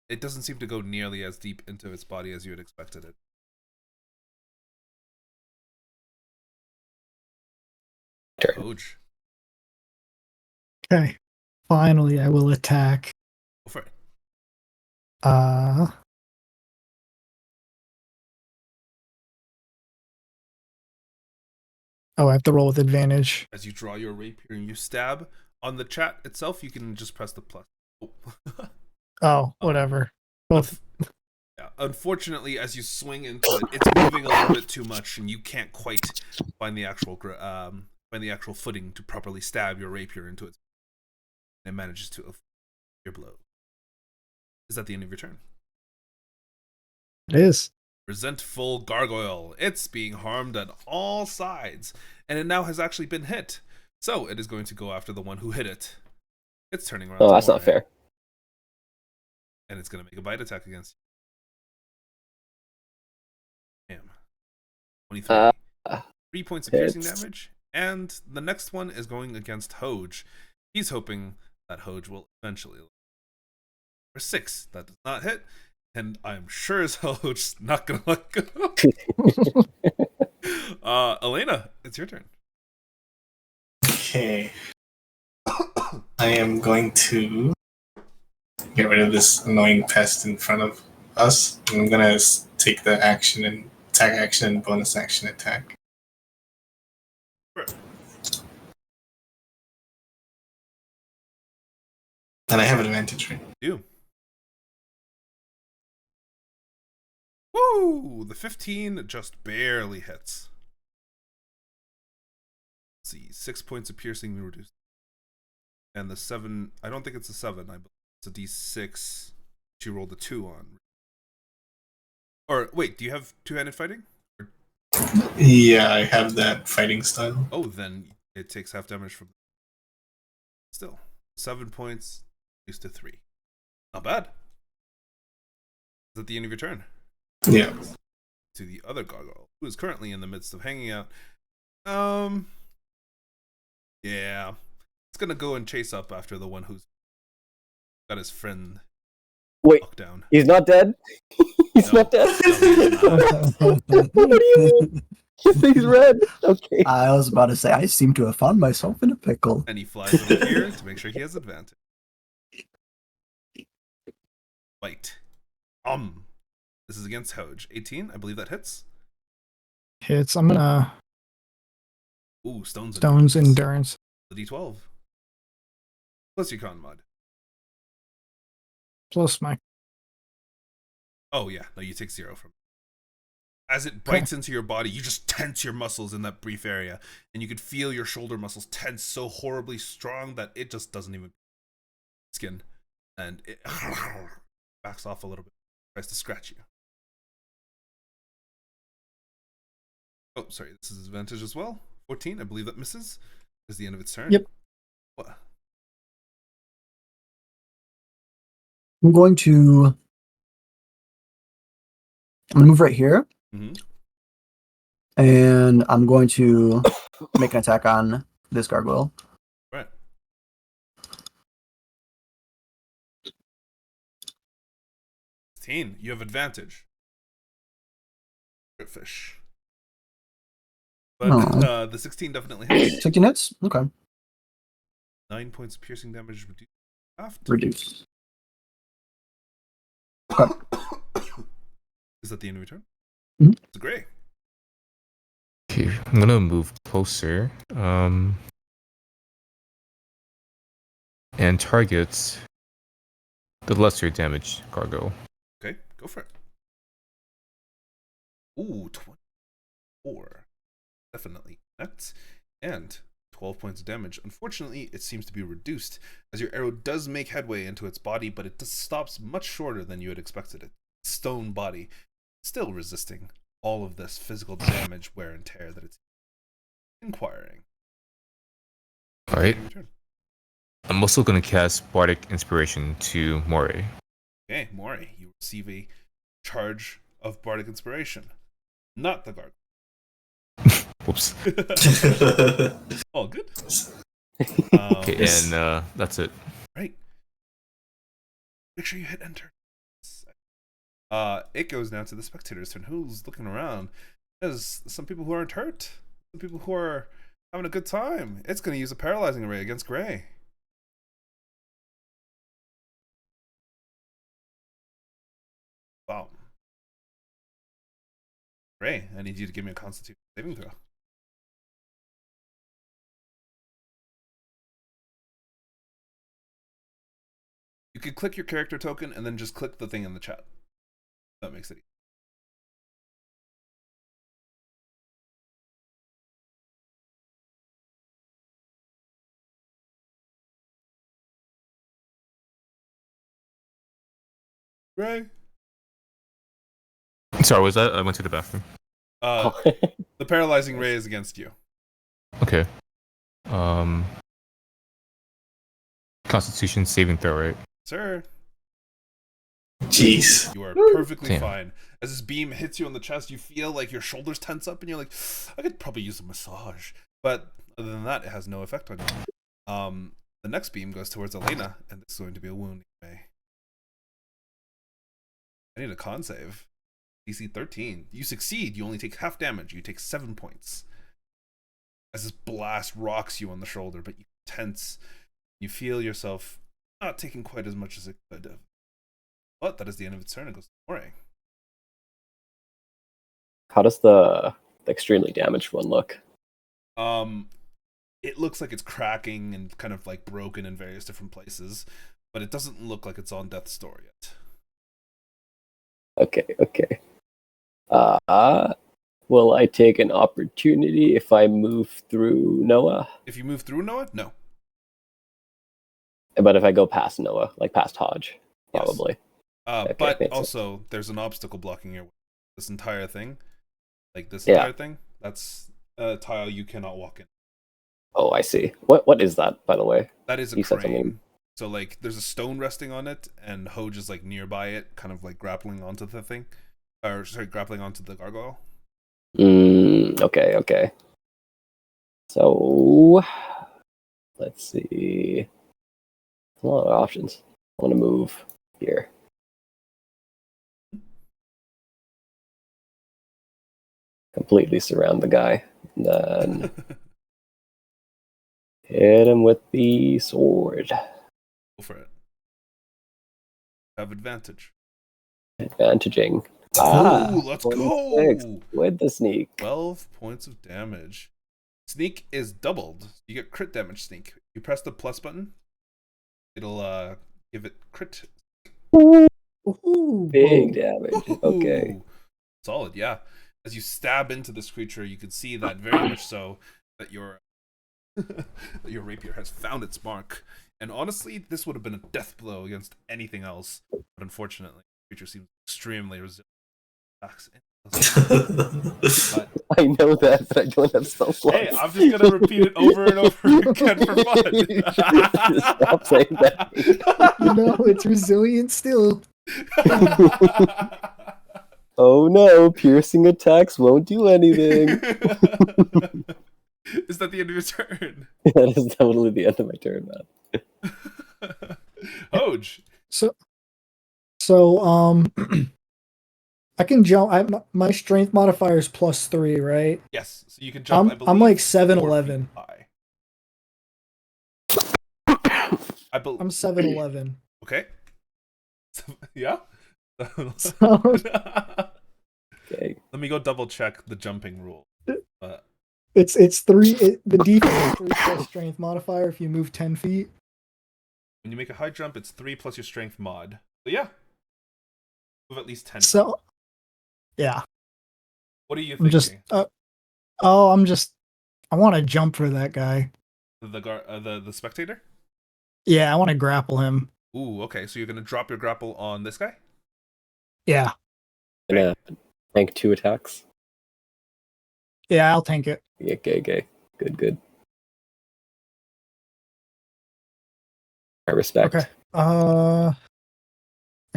It doesn't seem to go nearly as deep into its body as you had expected it. Turn. Hoge, Okay. Finally, I will attack. go for it. Oh, I have to roll with advantage. As you draw your rapier and you stab on the chat itself, you can just press the plus. Oh. Oh, whatever. Both. Yeah. Unfortunately, as you swing into it, it's moving a little bit too much, and you can't quite find the actual footing to properly stab your rapier into it. And it manages to avoid your blow. Is that the end of your turn? It is. Resentful gargoyle. It's being harmed on all sides, and it now has actually been hit. So it is going to go after the one who hit it. It's turning around. Oh, to that's not Moray, fair. and it's going to make a bite attack against you. Damn. 23. 3 points of piercing hits. damage. And the next one is going against Hoge. He's hoping that Hoge will eventually. For 6. That does not hit. And I'm sure as hell Hoge's not going to let go. Elaina, it's your turn. Okay. I am going to get rid of this annoying pest in front of us. And I'm going to take the action and attack action and bonus action attack. Sure. And I have advantage, right? You. Woo! The 15 just barely hits. Let's see, 6 points of piercing reduced. And the 7, I don't think it's a 7, I believe it's a d6 she rolled a 2 on. Or, wait, do you have two-handed fighting? Yeah, I have that fighting style. Oh, then it takes half damage from. Still, 7 points, used to 3. Not bad. Is that the end of your turn? Yeah. To the other gargoyle, who is currently in the midst of hanging out. Yeah. It's gonna go and chase up after the one who's got his friend Wait, locked down. he's not dead? He's No. not dead? No, What do you mean? He's red. Okay. I was about to say, I seem to have found myself in a pickle. And he flies over here to make sure he has advantage. Bite. This is against Hoge. 18, I believe that hits. Hits. I'm gonna Ooh, Stone's endurance. The D12. Plus your con mod. Plus my. Oh, yeah. No, you take 0 from. As it bites into your body, you just tense your muscles in that brief area. And you could feel your shoulder muscles tense so horribly strong that it just doesn't even skin. And it backs off a little bit. Tries to scratch you. Oh, sorry. This is advantage as well. 14, I believe that misses. Is the end of its turn. Yep. What? I'm going to move right here, Mm-hmm. and I'm going to make an attack on this gargoyle. Right. You have advantage. Fish. But Aw. the 16 definitely hits. 16 hits? Okay. 9 points of piercing damage reduced. Half. Reduce. Okay. Is that the end of your turn? Mhm. It's great. Okay, I'm gonna move closer. And target the lesser damage cargo. Okay, go for it. Ooh, 24. Definitely connects. And 12 points of damage. Unfortunately, it seems to be reduced, as your arrow does make headway into its body, but it stops much shorter than you had expected it. Stone body, still resisting all of this physical damage, wear and tear that it's inquiring. Alright. Your turn. I'm also gonna cast Bardic Inspiration to Moray. Okay, Moray, you receive a charge of Bardic Inspiration. Not the guard. Whoops. All good. Okay, Yes. and that's it. Right. Make sure you hit enter. It goes now to the spectator's turn. Who's looking around? There's some people who aren't hurt. Some people who are having a good time. It's going to use a paralyzing ray against Gray. Wow. Gray, I need you to give me a Constitution saving throw. You could click your character token and then just click the thing in the chat. That makes it easy. Gray. Sorry, was that? I went to the bathroom. The paralyzing ray is against you. Okay. Constitution saving throw, right? Sir, Jeez. you are perfectly Damn. fine. As this beam hits you on the chest, you feel like your shoulders tense up and you're like, I could probably use a massage. But other than that, it has no effect on you. The next beam goes towards Elaina, and this is going to be a wound. I need a con save. DC 13. You succeed, you only take half damage. You take 7 points. As this blast rocks you on the shoulder, but you tense. You feel yourself not taking quite as much as it could have. But that is the end of its turn. It goes to Moray. How does the extremely damaged one look? It looks like it's cracking and kind of like broken in various different places, but it doesn't look like it's on death's door yet. Okay. Will I take an opportunity if I move through Noah? If you move through Noah, no. But if I go past Noah, like past Hoge, Yes. probably. Okay, But makes also, there's an obstacle blocking your way. This entire thing, like this Yeah. entire thing, that's a tile you cannot walk in. Oh, I see. What is that, by the way? That is a You said crane. something. So like, there's a stone resting on it, and Hoge is like nearby it, kind of like grappling onto the thing, or sorry, grappling onto the gargoyle. Okay. So, let's see. There's a lot of options. I want to move here. Completely surround the guy. And then hit him with the sword. Go for it. Have advantage. Advantaging. Ooh, let's 26 go! with the sneak. 12 points of damage. Sneak is doubled. You get crit damage sneak. You press the plus button, it'll give it crit. Ooh, Big whoa. damage. Okay. Ooh. Solid, yeah. As you stab into this creature, you can see that very much so that your that your rapier has found its mark. And honestly, this would have been a death blow against anything else. But unfortunately, the creature seems extremely resilient. But I know that, but I don't have self love. hey, I'm just gonna repeat it over and over again for fun. Stop saying that. No, it's resilient still. Oh no, piercing attacks won't do anything. Is that the end of your turn? That is totally the end of my turn, man. Hoge. So I can jump. My strength modifier is +3, right? Yes, so you can jump. I believe, I'm like 7'11". 7'11". I believe. I'm 7'11". Okay. Yeah. So Okay. Let me go double check the jumping rule. it's 3. The default is 3 plus strength modifier if you move 10 feet. When you make a high jump, it's 3 plus your strength mod. So yeah, move at least 10. So yeah, What are you I'm thinking? just I want to jump for that guy. The spectator? Yeah, I want to grapple him. Ooh, okay. So you're gonna drop your grapple on this guy? Yeah, Gonna tank 2 attacks. yeah, I'll tank it. Okay. Good. I respect. Okay. I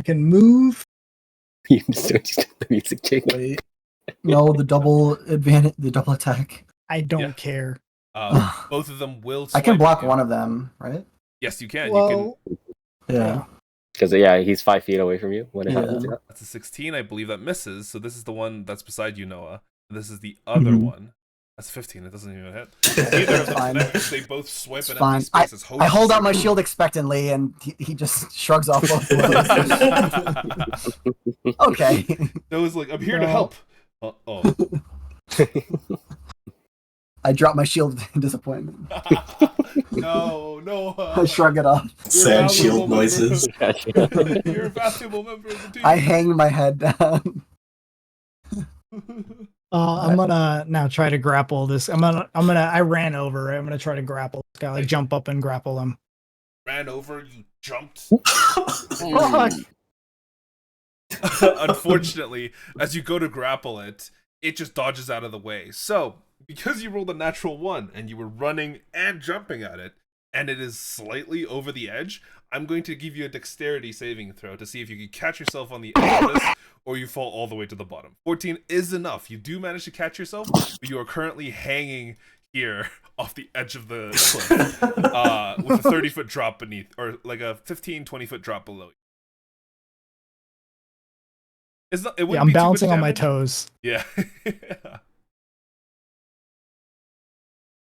can move. You start the music change. Wait. No, the double advantage, the double attack. I don't Yeah. care. Both of them will. I can swipe block at you. one of them, right? Yes, you can. Well, Yeah. Because he's 5 feet away from you when it happens. Yeah. That's a 16. I believe that misses. So this is the one that's beside you, Noah. This is the other Mhm. one. That's 15. It doesn't even hit. Neither of them Fine. connect. They both swipe It's an fine. empty space. As Hoge I hold out my says. shield expectantly, and he just shrugs off both blows. Okay. Noah's like, I'm here to No. help. Oh. I drop my shield in disappointment. No, I Noah. shrug it off. Sad shield noises. You're a valuable member of the team. I hang my head down. I'm gonna now try to grapple this. I ran over. I'm gonna try to grapple this guy. Like jump up and grapple him. Ran over, you jumped. Fuck. Unfortunately, as you go to grapple it, it just dodges out of the way. So, because you rolled a natural 1 and you were running and jumping at it, and it is slightly over the edge, I'm going to give you a dexterity saving throw to see if you can catch yourself on the edge of this or you fall all the way to the bottom. 14 is enough. You do manage to catch yourself, but you are currently hanging here off the edge of the cliff with a 30-foot drop beneath, or like a 15-20-foot drop below you. It's not, it wouldn't I'm be too much bouncing on my damage. toes. Yeah.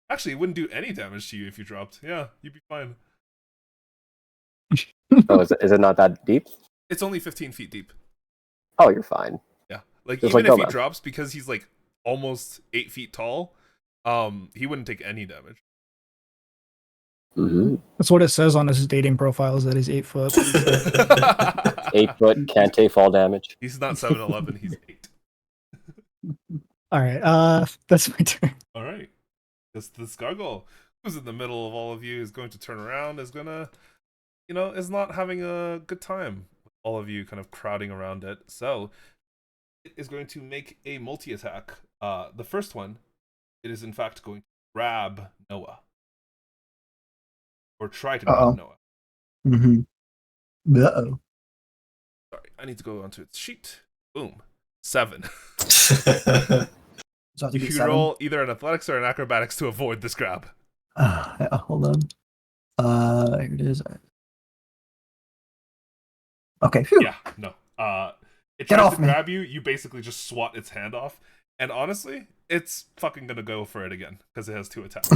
Actually, it wouldn't do any damage to you if you dropped. Yeah, you'd be fine. Oh, is it not that deep? It's only 15 feet deep. Oh, you're fine. Yeah. Like, Just even like if he Gomez. drops, because he's like almost 8 feet tall, he wouldn't take any damage. Mm-hmm. That's what it says on his dating profile. Is that he's 8 foot. 8 foot, can't take fall damage. He's not 7'11", he's 8. All right. That's my turn. All right. This gargoyle, who's in the middle of all of you, is going to turn around, is gonna, is not having a good time with all of you kind of crowding around it. So it is going to make a multi-attack. The first one, it is in fact going to grab Noah. Or try to grab Noah. Mm-hmm. Uh-oh. Sorry, I need to go onto its sheet. Boom. 7. So I have to You get can 7? roll either an athletics or an acrobatics to avoid this grab. Hold on. Here it is. Okay. Phew. Yeah, no. It Get tries off to me. grab you, you basically just swat its hand off. And honestly, it's fucking gonna go for it again, because it has 2 attacks.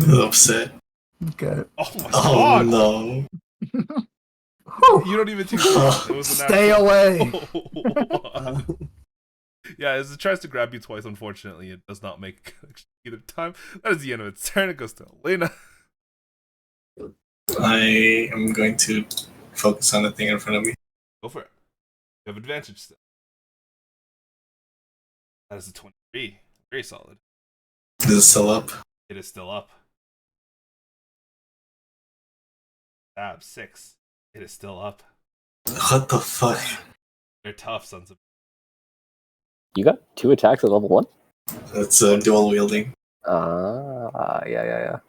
Upset. Okay. Oh my Oh god! no. Whew. You don't even take it. It was a Stay natural away. one. Yeah, as it tries to grab you twice, unfortunately, it does not make either time. That is the end of its turn. It goes to Elaina. I am going to focus on the thing in front of me. Go for it. You have advantage still. That is a 23. Very solid. Is it still up? It is still up. Tab 6. It is still up. What the fuck? They're tough, sons of. You got 2 attacks at level 1? That's dual wielding. Yeah.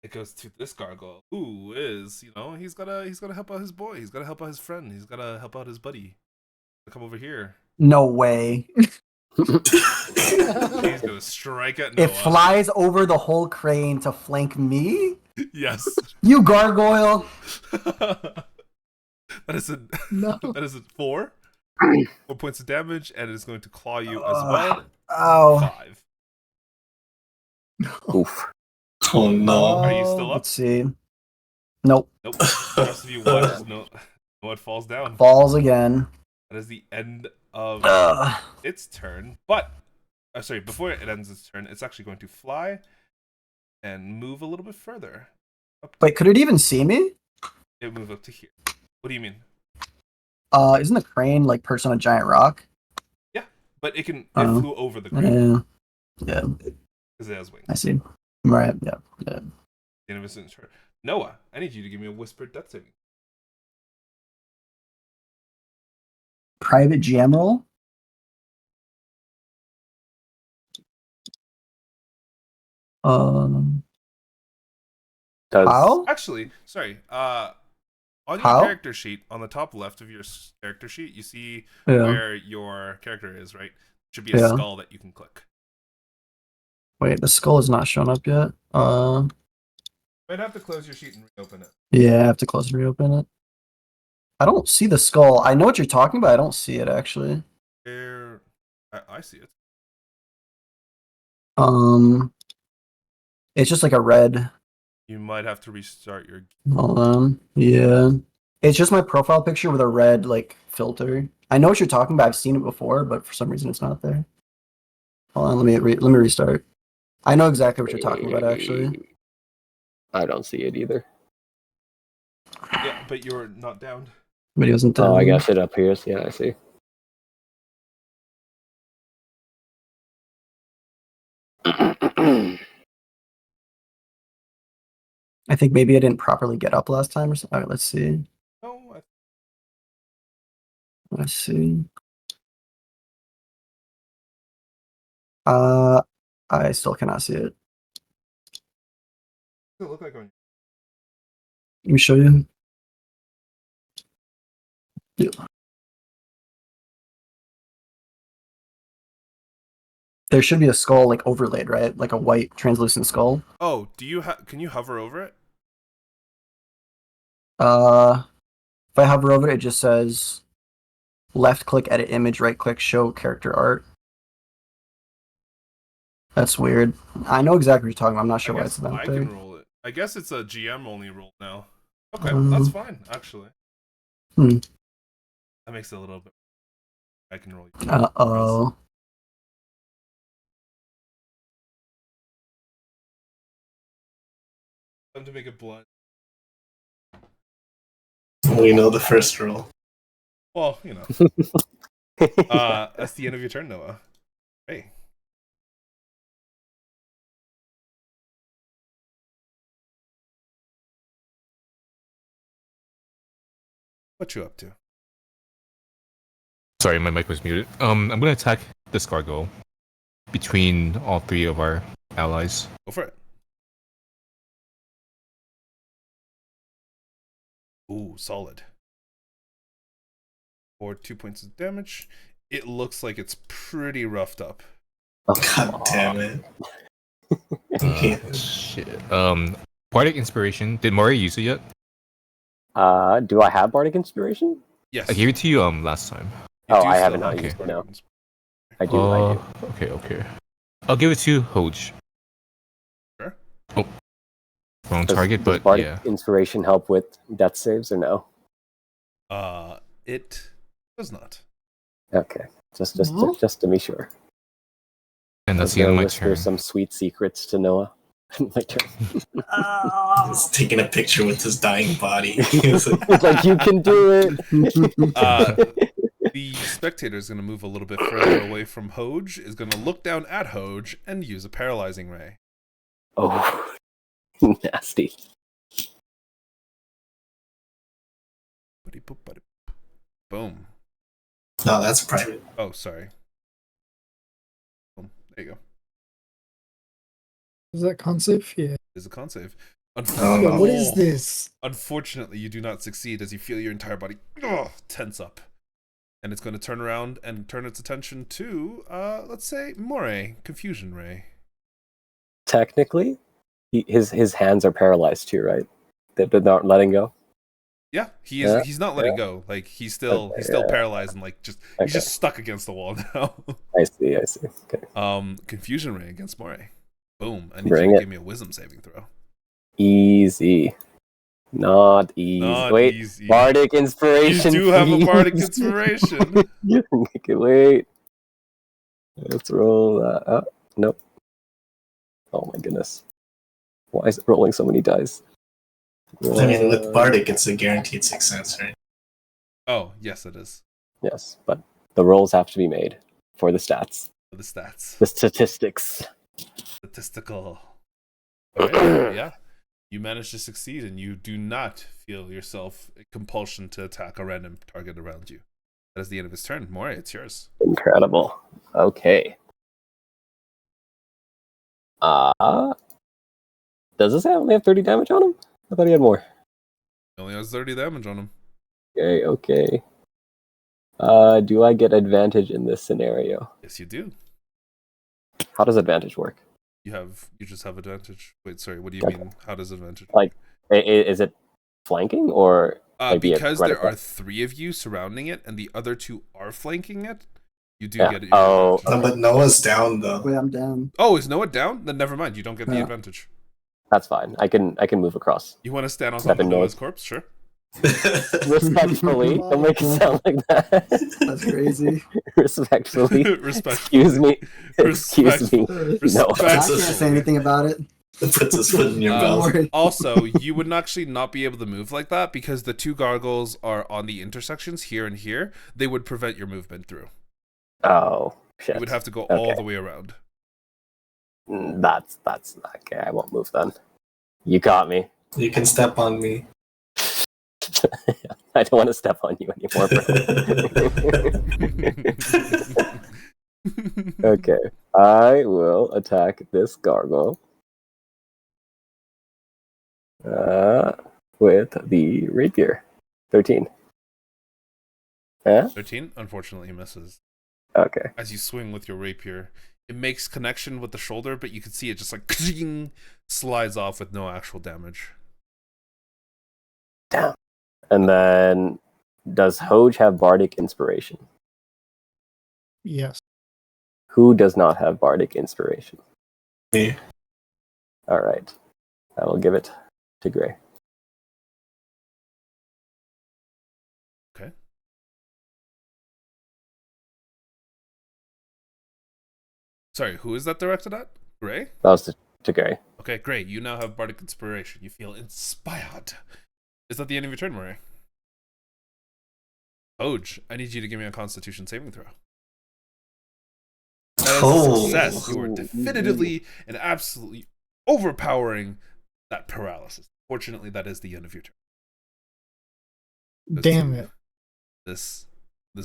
It goes to this gargoyle, who is, he's gotta help out his boy. He's gotta help out his friend. He's gotta help out his buddy. Come over here. No way. He's gonna strike at Noah. It flies over the whole crane to flank me? Yes. You gargoyle. that is a No. that is a 4. 4 points of damage, and it is going to claw you as well. Oh. 5. Oof. Oh no. Are you still up? Let's see. Nope. Nope. The rest of you watch. No, it falls down. Falls again. That is the end of Ugh. its turn. But, sorry, before it ends its turn, it's actually going to fly and move a little bit further. Wait, could it even see me? It move up to here. What do you mean? Isn't the crane like perched on a giant rock? Yeah, but it can. Oh. It flew over the ground Yeah. because it has wings. I see. Right. Yeah. The end of its turn. Noah, I need you to give me a whispered death saving. Private jam roll. Does How? Actually, sorry. On your How? character sheet, on the top left of your character sheet, you see Yeah. where your character is, right? Should be a Yeah. skull that you can click. Wait, the skull is not shown up yet. Might have to close your sheet and reopen it. Yeah, I have to close and reopen it. I don't see the skull. I know what you're talking about. I don't see it actually. There, I see it. It's just like a red. You might have to restart your. Hold on. Yeah. It's just my profile picture with a red like filter. I know what you're talking about. I've seen it before, but for some reason it's not there. Hold on, let me restart. I know exactly what you're talking about actually. I don't see it either. Yeah, but you're not down. But he wasn't Oh, I down. guess it appears. Yeah, I see. I think maybe I didn't properly get up last time or something. Alright, let's see. No, Let's see. I still cannot see it. it look like on. Let me show you. Yeah. There should be a skull like overlaid, right? Like a white translucent skull. Oh, do you can you hover over it? If I hover over it, it just says left click edit image, right click show character art. That's weird. I know exactly what you're talking about. I'm not sure why it's not I there. can roll it. I guess it's a GM only roll now. Okay, Um, that's fine actually. Hmm. That makes it a little bit. I can roll. Uh-oh. Time to make it blunt. We know the first rule. Well, you know. That's the end of your turn, Noah. Hey. What you up to? Sorry, my mic was muted. I'm gonna attack this gargoyle between all three of our allies. Go for it. Ooh, solid. For 2 points of damage. It looks like it's pretty roughed up. God damn it. Shit. Bardic Inspiration. Did Moray use it yet? Do I have Bardic Inspiration? Yes. I gave it to you last time. You Oh, do I still haven't have used it, Bardic no. Inspiration. I do. Okay. I'll give it to Hoge. Sure. Oh. Wrong Does target, but Bardic yeah. Inspiration help with death saves or no? It does not. Okay, just to be sure. And that's I was the end of gonna my whisper turn. some sweet secrets to Noah. My turn. He's taking a picture with his dying body. He's like, It's like you can do it. The spectator is going to move a little bit further away from Hoge, is going to look down at Hoge and use a paralyzing ray. Oh, nasty. Boom. no, that's private. Oh, sorry. Boom. There you go. Is that con save? Yeah. There's a con save. Oh, no. What is this? Unfortunately, you do not succeed as you feel your entire body tense up. And it's going to turn around and turn its attention to, let's say, Moray, Confusion Ray. Technically, his hands are paralyzed too, right? They're not letting go. Yeah, he is. Yeah, He's not letting go. Like he's still paralyzed and like he's just stuck against the wall now. I see. Okay. Confusion Ray against Moray. Boom! I need Bring you to it. give me a wisdom saving throw. Easy. Not easy. Not Wait, easy. Bardic Inspiration. You do have a please. bardic inspiration. Okay, wait. Let's roll that up. Nope. Oh my goodness. Why is it rolling so many dice? I mean, with Bardic, it's a guaranteed success, right? Oh yes, it is. Yes, but the rolls have to be made for the stats. For the stats. The statistics. Statistical. Alright, yeah. You manage to succeed and you do not feel yourself a compulsion to attack a random target around you. That is the end of his turn. Moray, it's yours. Incredible. Okay. Does Does this only have 30 damage on him? I thought he had more. He only has 30 damage on him. Okay. Do I get advantage in this scenario? Yes, you do. How does advantage work? You just have advantage. Wait, sorry. What do you Okay. mean? How does advantage? Like, is it flanking or maybe because it's there are 3 of you surrounding it, and the other 2 are flanking it. You do Yeah. get it. Oh. But Noah's down though. Wait, I'm down. Oh, is Noah down? Then never mind. You don't get the Yeah. advantage. That's fine. I can move across. You want to stand on Step top of in Noah's Noah's. corpse? Sure. Respectfully, don't make it sound like that. That's crazy. Respectfully. Respect. Excuse me. Excuse me. No. I can't say anything about it. Puts his foot in your Don't mouth. worry. Also, you would actually not be able to move like that because the 2 gargoyles are on the intersections here and here. They would prevent your movement through. Oh shit. You would have to go Okay. all the way around. That's okay. I won't move then. You got me. You can step on me. I don't want to step on you anymore, bro. Okay. I will attack this gargoyle. With the rapier. 13. Yeah? 13, unfortunately, misses. Okay. As you swing with your rapier, it makes connection with the shoulder, but you can see it just like slides off with no actual damage. Damn. And then, does Hoge have Bardic Inspiration? Yes. Who does not have Bardic Inspiration? Me. Alright. I will give it to Gray. Okay. Sorry, who is that directed at? Gray? That was to Gray. Okay, great. You now have Bardic Inspiration. You feel inspired. Is that the end of your turn, Moray? Hoge, I need you to give me a Constitution saving throw. That is a success. You are definitively and absolutely overpowering that paralysis. Fortunately, that is the end of your turn. Damn it. This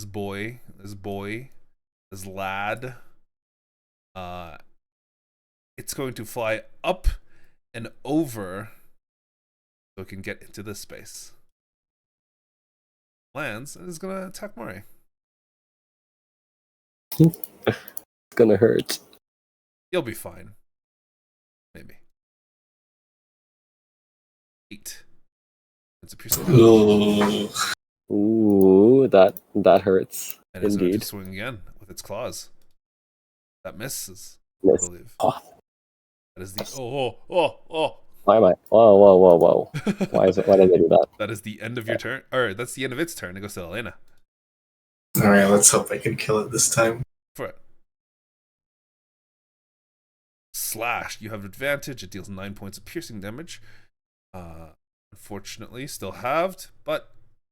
boy, this lad, it's going to fly up and over so it can get into this space. Lands and is going to attack Moray. It's gonna hurt. He'll be fine. Maybe. 8. It's a piercing damage. Ooh. Ooh, that hurts. And it's going Indeed. to swing again with its claws. That misses, Miss. I believe. Oh, That is the oh. why am I? Whoa. Why did I do that? That is the end of your turn. Or that's the end of its turn. It goes to Elaina. Alright, let's hope I can kill it this time. For it. Slash. You have advantage. It deals 9 points of piercing damage. Unfortunately, still halved, but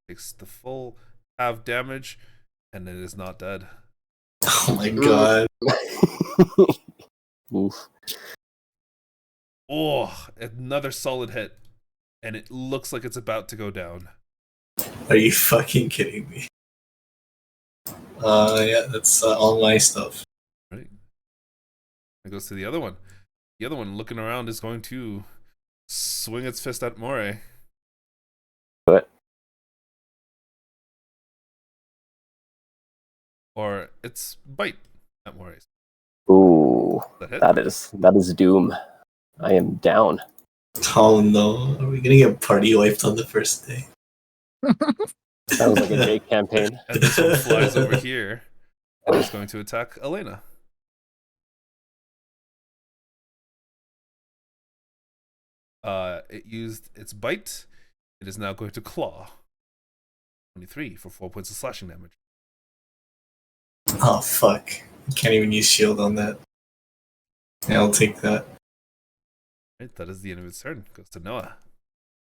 takes the full half damage, and it is not dead. Oh my god. Oof. Oh, another solid hit, and it looks like it's about to go down. Are you fucking kidding me? Yeah, that's all my stuff. Right. It goes to the other one. The other one, looking around, is going to swing its fist at Moray. What? Or its bite at Moray. Ooh, That hit? that is doom. I am down. Oh no, are we gonna get party wiped on the first day? Sounds like a Jake campaign. And this one flies over here and is going to attack Elaina. It used its bite. It is now going to claw. 23 for 4 points of slashing damage. Oh fuck. Can't even use shield on that. Yeah, I'll take that. Right, that is the end of its turn. Goes to Noah.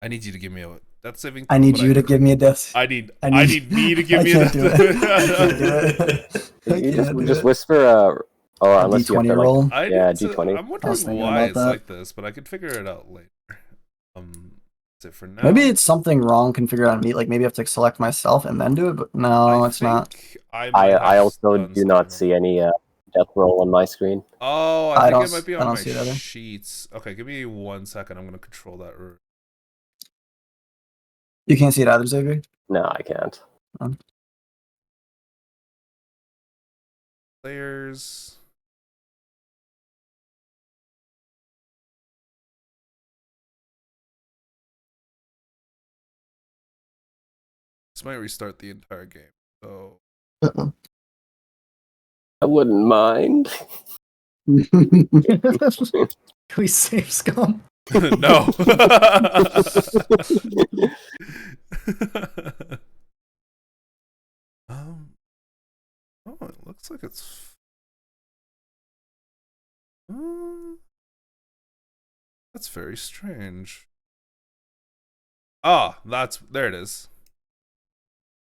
I need you to give me a death saving. I need you to give me a death. I need I me to give I me a can't do it. I can't do it. I You can't do just it. whisper or unless you have D20 to, like, roll. Yeah, need to- D20. I'm I was wondering thinking why about it's that. like this, but I could figure it out later. That's it for now. Maybe it's something wrong configured on me. Like maybe I have to select myself and then do it. But no, I it's not. think I might have I also done do not something see any death roll on my screen. Oh, I I think don't it might be I on don't my see it either. sheets. Okay, give me 1 second. I'm gonna control that. You can't see it either, Xavier? No, I can't. Players. This might restart the entire game. So Uh-oh. I wouldn't mind. Can we save scum? no. Oh, it looks like it's. That's very strange. Ah, there it is.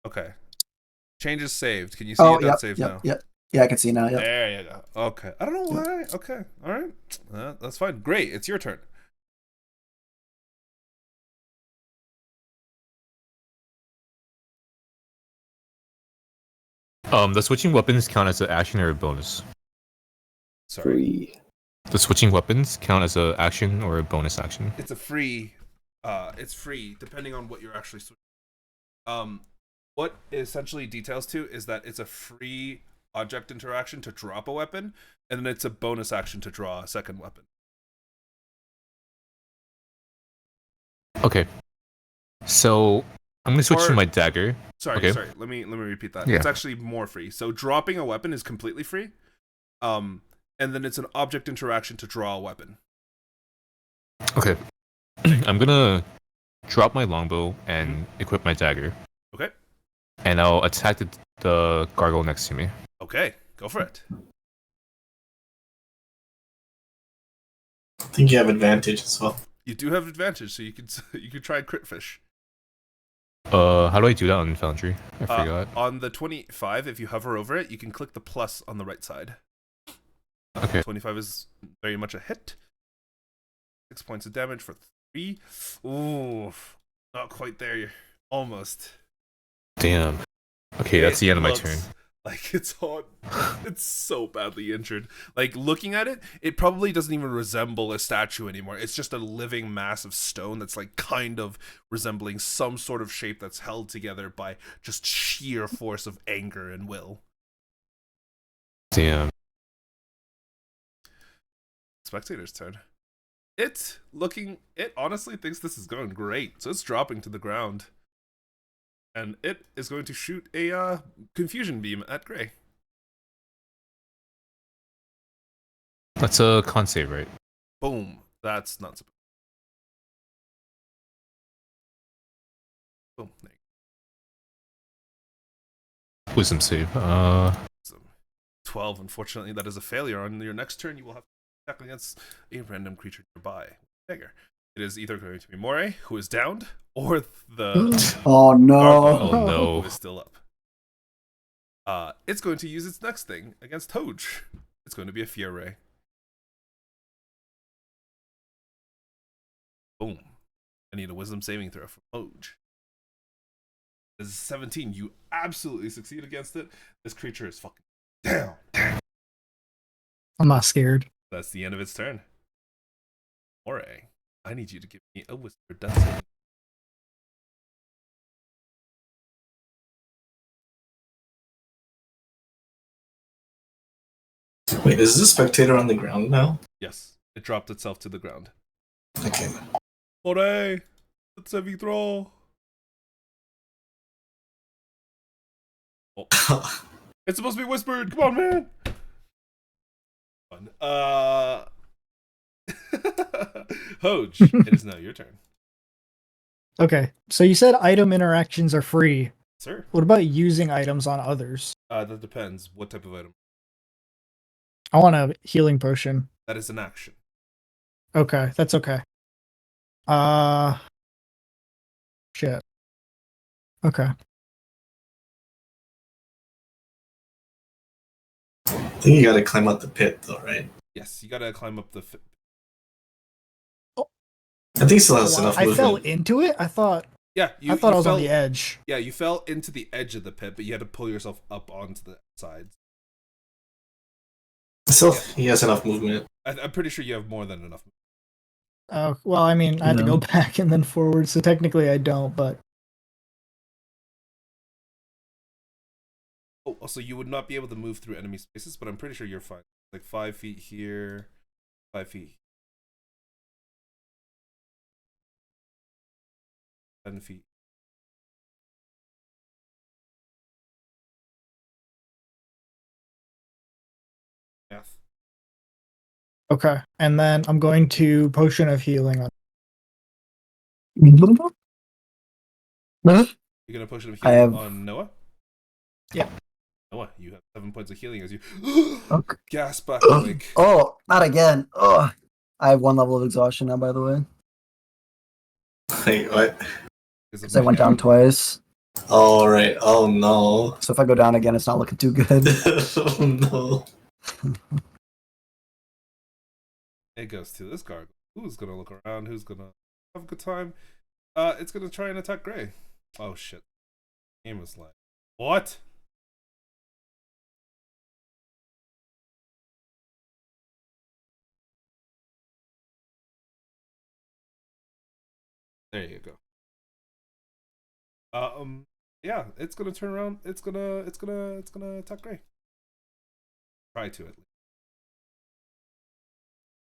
Okay. Changes saved. Can you see Oh, it? yep, That's saved now. yep. Yeah, I can see now. Yep. There you go. Okay. I don't know why. Okay. All right. That's fine. Great. It's your turn. The switching weapons count as an action or a bonus? Sorry. Free. The switching weapons count as an action or a bonus action? It's a free. It's free depending on what you're actually switching. What it essentially details to is that it's a free object interaction to drop a weapon, and then it's a bonus action to draw a second weapon. Okay. So I'm gonna switch to my dagger. Sorry. Let me repeat that. Yeah. It's actually more free. So dropping a weapon is completely free. And then it's an object interaction to draw a weapon. Okay. I'm gonna drop my longbow and equip my dagger. Okay. And I'll attack the gargoyle next to me. Okay, go for it. I think you have advantage as well. You do have advantage, so you could try crit fish. How do I do that on Foundry? I forgot. On the 25, if you hover over it, you can click the plus on the right side. Okay. 25 is very much a hit. 6 points of damage for 3. Ooh, not quite there. You're almost. Damn. Okay, that's the end of my turn. Like it's so badly injured. Like looking at it, it probably doesn't even resemble a statue anymore. It's just a living mass of stone that's like kind of resembling some sort of shape that's held together by just sheer force of anger and will. Damn. Spectator's turn. It honestly thinks this is going great, so it's dropping to the ground. And it is going to shoot a confusion beam at Gray. That's a con save, right? Boom. That's not supposed. Boom. There you Wisdom save. go. 12. Unfortunately, that is a failure. On your next turn, you will have to attack against a random creature nearby. Dagger. It is either going to be Moray, who is downed, or the Oh no. gargoyle, Oh no. who is still up. It's going to use its next thing against Hoge. It's going to be a Fear Ray. Boom. I need a wisdom saving throw from Hoge. This is 17. You absolutely succeed against it. This creature is fucking down. I'm not scared. That's the end of its turn. Moray, I need you to give me a whisper death saving. Wait, is this spectator on the ground now? Yes, it dropped itself to the ground. Okay. Moray, let's have you throw. Oh. It's supposed to be whispered. Come on, man. Hoge, it is now your turn. Okay, so you said item interactions are free. Sir. What about using items on others? That depends. What type of item? I want a healing potion. That is an action. Okay, that's okay. Shit. Okay. I think you gotta climb out the pit though, right? Yes, you gotta climb up the. I think he still has enough I movement. fell into it? I thought Yeah, I thought I was fell, on the edge. Yeah, you fell into the edge of the pit, but you had to pull yourself up onto the sides. Still, he has enough movement. I'm pretty sure you have more than enough. Oh, well, I mean, I have to go back and then forward, so technically I don't, but Oh, also, you would not be able to move through enemy spaces, but I'm pretty sure you're fine. Like 5 feet here, 5 feet, 10 feet. Math. okay. And then I'm going to potion of healing on. You're gonna potion of I healing have- on Noah? Yeah. Noah, you have 7 points of healing as you Okay. gasp back awake. Oh, not again. Oh, I have 1 level of exhaustion now, by the way. Wait, what? Because I went down twice. All right. Oh no. So if I go down again, it's not looking too good. Oh no. It goes to this gargoyle. Who's gonna look around? Who's gonna have a good time? It's gonna try and attack Gray. Oh shit. Game was like, what? There you go. Yeah, it's gonna turn around. It's gonna attack Gray. Try to at least.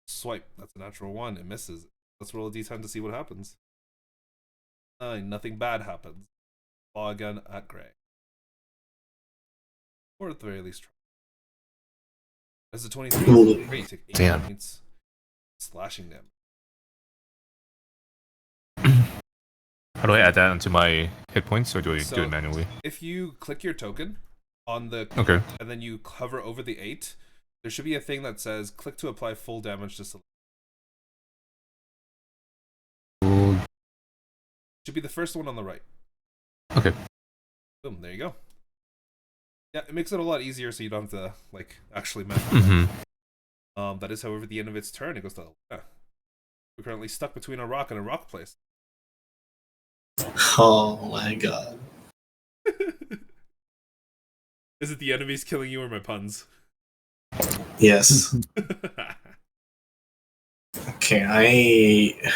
Swipe. That's a natural 1. It misses. Let's roll a d10 to see what happens. 9. Nothing bad happens. Claw again at Gray. Or at the very least try. As a 23, Gray, you take 8 Damn. points. Slashing damage. How do I add that onto my hit points, or do I do So- it manually? If you click your token on the Okay. and then you hover over the 8, there should be a thing that says click to apply full damage to select. Should be the first one on the right. Okay. Boom, there you go. Yeah, it makes it a lot easier so you don't have to like actually mess. Mm-hmm. That is, however, the end of its turn. It goes to Elaina. We're currently stuck between a rock and a rock place. Oh my god. Is it the enemies killing you or my puns? Yes. Okay, I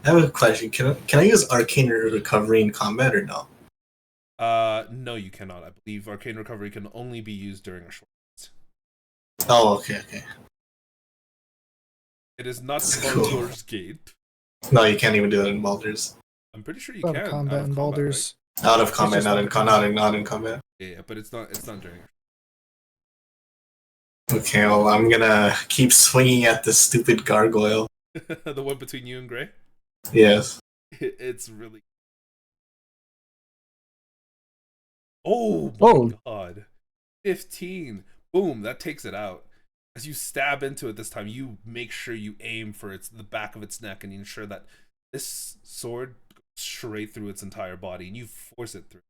have a question. Can I use Arcane Recovery in combat or no? No, you cannot. I believe Arcane Recovery can only be used during a short rest. Oh, okay. It is not Cool. Baldur's Gate. No, you can't even do it in Baldur's. I'm pretty sure you Out can. of combat and Baldur's. Out of combat, just not out in of not in combat. Right? Yeah, but it's not during. Okay, well, I'm gonna keep swinging at this stupid gargoyle. The one between you and Gray. Yes. It's really. Oh my Oh. god! 15. Boom! That takes it out. As you stab into it this time, you make sure you aim for the back of its neck, and you ensure that this sword goes straight through its entire body, and you force it through.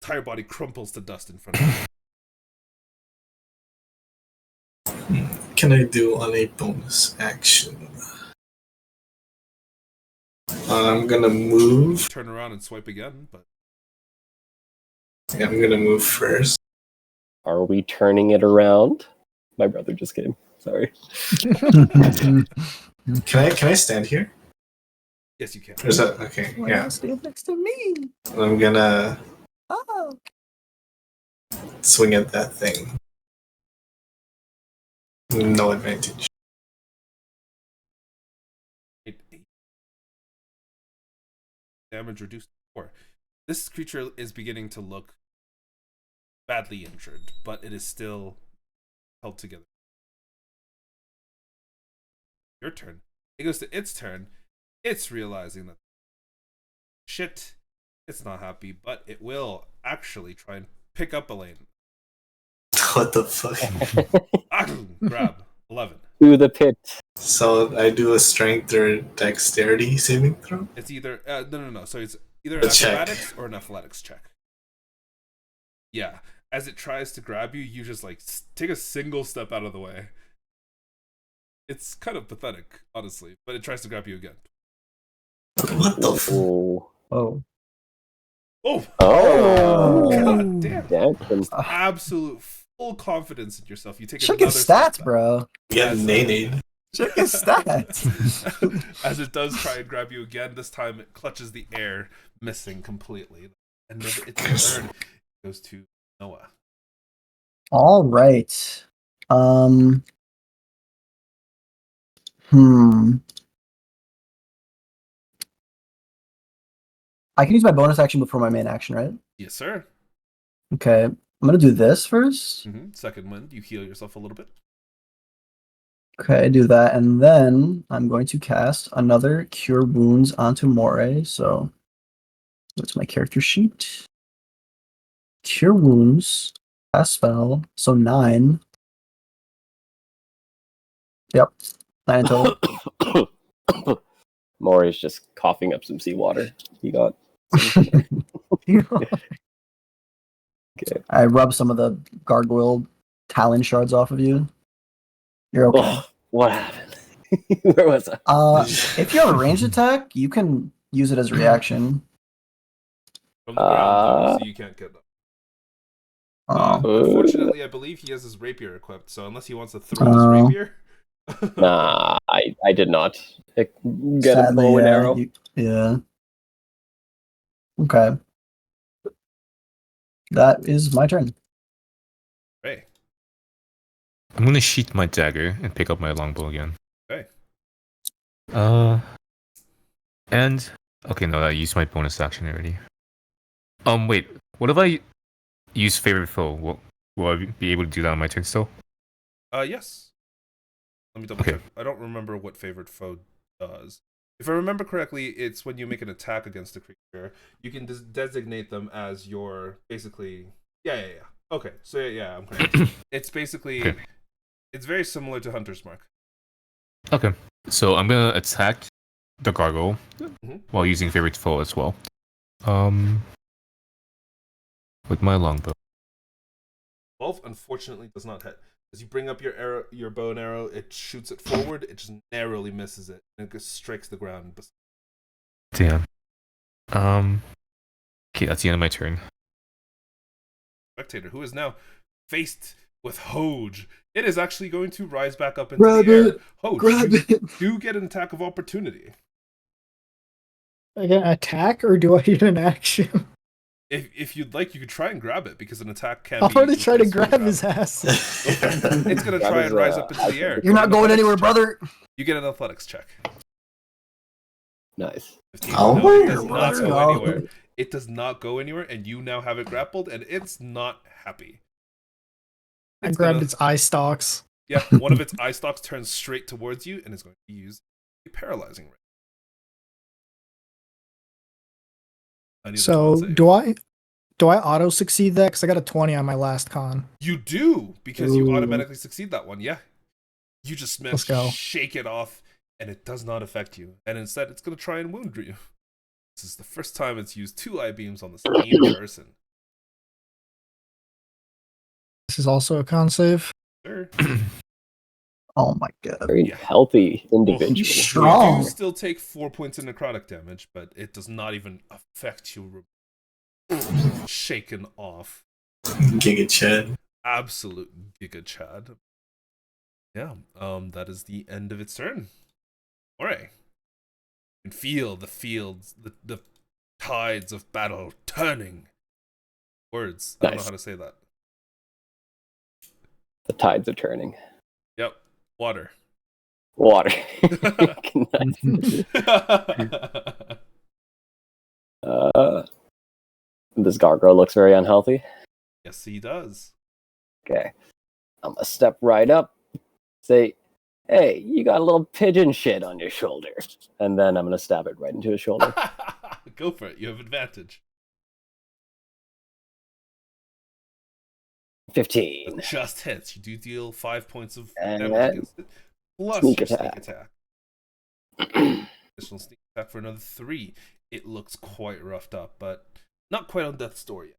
Its entire body crumples to dust in front of you. Can I do on a bonus action? I'm gonna move. Turn around and swipe again, but Yeah, I'm gonna move first. Are we turning it around? My brother just came. Sorry. Can I stand here? yes, you can. Or is that okay? Why Yeah. not stay next to me? I'm gonna Oh. swing at that thing. No advantage. Damage reduced to 4. This creature is beginning to look badly injured, but it is still held together. Your turn. It goes to its turn. It's realizing that shit, it's not happy, but it will actually try and pick up Elaine. What the fuck? Grab. 11. To the pit. So I do a strength or dexterity saving throw? It's either no. So it's either A an check. acrobatics or an athletics check. Yeah. As it tries to grab you, you just like take a single step out of the way. It's kind of pathetic, honestly, but it tries to grab you again. What the fuck? Ooh. Oh. Oh, Oh. god damn! Damn. Absolute full confidence in yourself. You take Check another his step stats, back. bro. Yeah, As, Nene. Check his stats. as it does try and grab you again, this time it clutches the air, missing completely. And its turn goes to Noah. All right. Hmm. I can use my bonus action before my main action, right? Yes, sir. Okay. I'm gonna do this first. Second wind, you heal yourself a little bit. Okay, do that, and then I'm going to cast another Cure Wounds onto Moray. So, what's my character sheet? Cure Wounds, cast spell. So 9. Yep, 9 in total. Moray's just coughing up some seawater he got. Okay. I rub some of the gargoyle talon shards off of you. You're okay. Oh, what happened? Where was I? If you have a ranged attack, you can use it as a reaction. From the ground, though, so you can't get them. Oh. Unfortunately, I believe he has his rapier equipped, so unless he wants to throw his rapier... Nah, I did not get Sadly, a bow and yeah, arrow. Yeah. Okay. That is my turn. Hey. I'm gonna sheath my dagger and pick up my longbow again. Okay. And okay, no, I used my bonus action already. Wait, what if I use favorite foe? Will I be able to do that on my turn still? Yes. Let me double check. I don't remember what favorite foe does. If I remember correctly, it's when you make an attack against a creature, you can designate them as your basically. Yeah. Okay, so yeah, I'm correct. It's basically, it's very similar to Hunter's Mark. Okay, so I'm gonna attack the gargoyle while using favorite foe as well. With my longbow. 12 unfortunately does not hit. As you bring up your bow and arrow, it shoots it forward. It just narrowly misses it, and it just strikes the ground. Damn. Okay, that's the end of my turn. Spectator, who is now faced with Hoge, it is actually going to rise back up into the air. Hoge, you do get an attack of opportunity. I get an attack, or do I get an action? If you'd like, you could try and grab it, because an attack can I'm be... going to try to replaced with grab a his ass. It's going to try and rise up into the air. You're not going anywhere, brother. You get an athletics check. Nice. 15. Oh, No, it does not brother, go no. anywhere. It does not go anywhere, and you now have it grappled, and it's not happy. I It's grabbed gonna- its eye stalks. Yeah, one of its eye stalks turns straight towards you and is going to use a paralyzing ray. I need a So con save. do I auto succeed that? Because I got a 20 on my last con. You do, because you Ooh. automatically succeed that one, yeah. You just Let's go. shake it off, and it does not affect you. And instead, it's going to try and wound you. This is the first time it's used 2 eye beams on the same person. This is also a con save. Sure. Oh my god. Very Yeah. healthy individual. He's You strong. do still take 4 points of necrotic damage, but it does not even affect you. Shaken off. Giga Chad. Absolute Giga Chad. Yeah, that is the end of its turn. Moray. You can feel the fields, the tides of battle turning. Words. I don't know Nice. how to say that. The tides are turning. Yep. Water. Water. This gargoyle looks very unhealthy. Yes, he does. Okay. I'm gonna step right up, say, hey, you got a little pigeon shit on your shoulder. And then I'm gonna stab it right into his shoulder. Go for it. You have advantage. 15. That just hits. You do deal 5 points of And damage against it. Plus sneak your sneak attack. attack. Additional sneak attack for another 3. It looks quite roughed up, but not quite on death's door yet.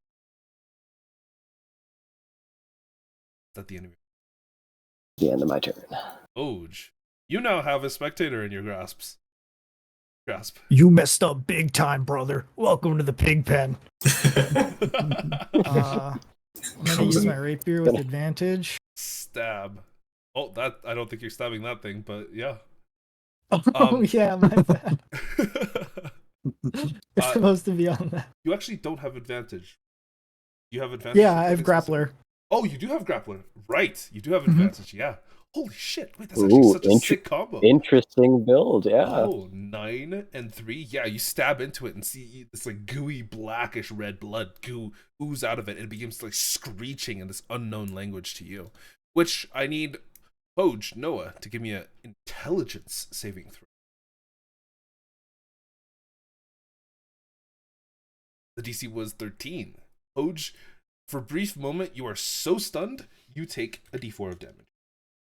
Is that the enemy? The end of my turn. Hoge, you now have a spectator in your grasp. You messed up big time, brother. Welcome to the pig pen. I'm gonna Comes use in- my rapier with advantage. Stab. Oh, that I don't think you're stabbing that thing, but yeah. Oh yeah, my bad. It's Uh, supposed to be on that. you actually don't have advantage. You have advantage. Yeah, for I have something specific? grappler. Oh, you do have grappler. Right. You do have Mhm. advantage. Yeah. Holy shit. Wait, that's actually Ooh, such a sick combo. interesting build. Yeah. Oh, 9 and 3. Yeah, you stab into it and see this like gooey blackish red blood goo ooze out of it, and it begins like screeching in this unknown language to you. Which I need Hoge, Noah, to give me an intelligence saving throw. The DC was 13. Hoge, for a brief moment, you are so stunned, you take a d4 of damage.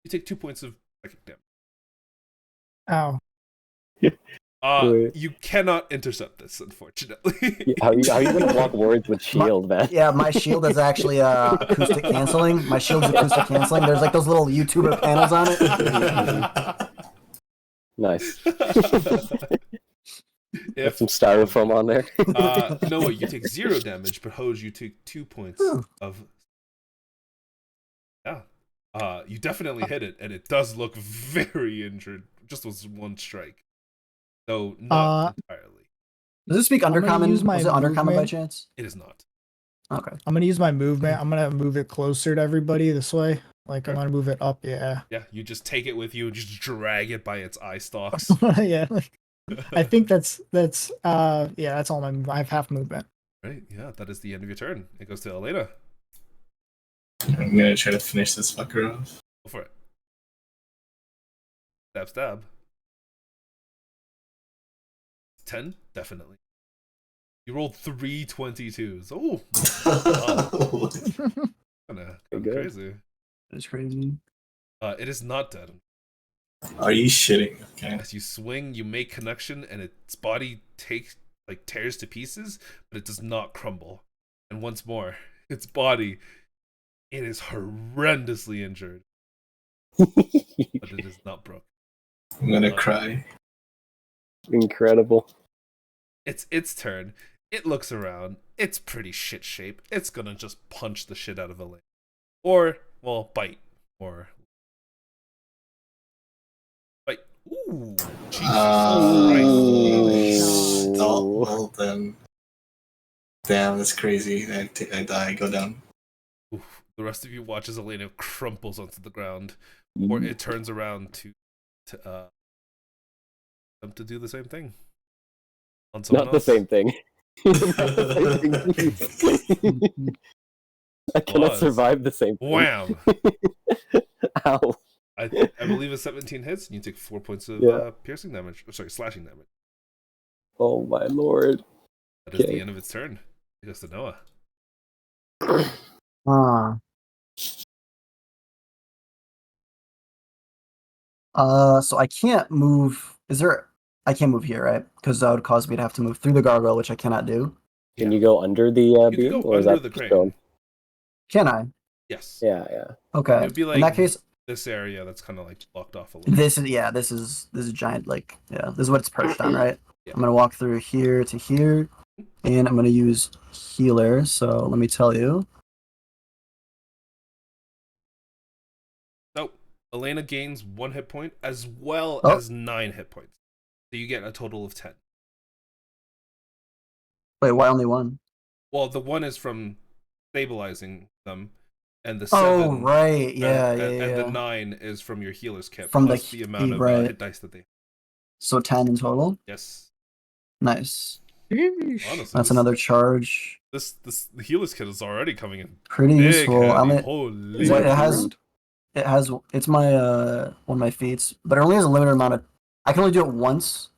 You take 2 points of psychic damage. Ow. Wait. You cannot intercept this, unfortunately. How you gonna block words with shield, man? Yeah, my shield is actually acoustic canceling. My shield's acoustic canceling. There's like those little YouTuber panels on it. Nice. Got If some styrofoam on there. Noah, you take 0 damage, but Hoge, you take 2 points of. Yeah. You definitely hit it, and it does look very injured. Just was one strike. Though not entirely. Does this speak I'm gonna undercommon? use my Is it undercommon by movement. chance? It is not. Okay. I'm gonna use my movement. I'm gonna move it closer to everybody this way. Like I'm gonna move it up. Yeah. Yeah, you just take it with you and just drag it by its eye stalks. Yeah. I think that's yeah, that's all my I have half movement. Right, yeah, that is the end of your turn. It goes to Elaina. I'm gonna try to finish this fucker off. Go for it. Stab, stab. 10? Definitely. You rolled 3 22s. Oh, kind of Good. crazy. That's crazy. It is not dead. Are you shitting? Okay. As you swing, you make connection, and its body tears to pieces, but it does not crumble. And once more, its body, it is horrendously injured, but it is not broken. I'm gonna cry. Incredible. It's its turn. It looks around. It's pretty shit shape. It's gonna just punch the shit out of Elaina. Or, well, bite. Or bite. Ooh, Jesus Christ. Stop. Well then. Damn, that's crazy. I die. Go down. Oof. The rest of you watch as Elaina crumples onto the ground, or it turns around to them to do the same thing. On someone Not the else. same thing. Not the same thing. I cannot Was. survive the same thing. Wham! Ow. I believe it's 17 hits, and you take 4 points of Yeah. piercing damage. Or, sorry, slashing damage. Oh my lord. That is Okay. the end of its turn. It goes to Noah. So I can't move. I can't move here, right? Because that would cause me to have to move through the gargoyle, which I cannot do. Can you go under the You can beam, go or is under that the crane. stone? Can I? Yes. Yeah. Okay. It would be In like that case, this area that's kind of like blocked off a little. this is giant. Like, yeah, this is what it's perched on, right? Yeah. I'm gonna walk through here to here, and I'm gonna use healer. So let me tell you. So, Elaina gains 1 hit point as well Oh. as 9 hit points. So you get a total of 10. Wait, why only one? Well, the 1 is from stabilizing them, and the Oh, 7 right. Yeah, and the yeah. 9 is from your healer's kit, From the plus the amount of right. hit dice that they have. So 10 in total. Yes. Nice. Honestly, That's another charge. the healer's kit is already coming in Pretty big useful. handy. I mean, Holy Is it has crap. it has it's my one of my feats, but it only has a limited amount of. I can only do it once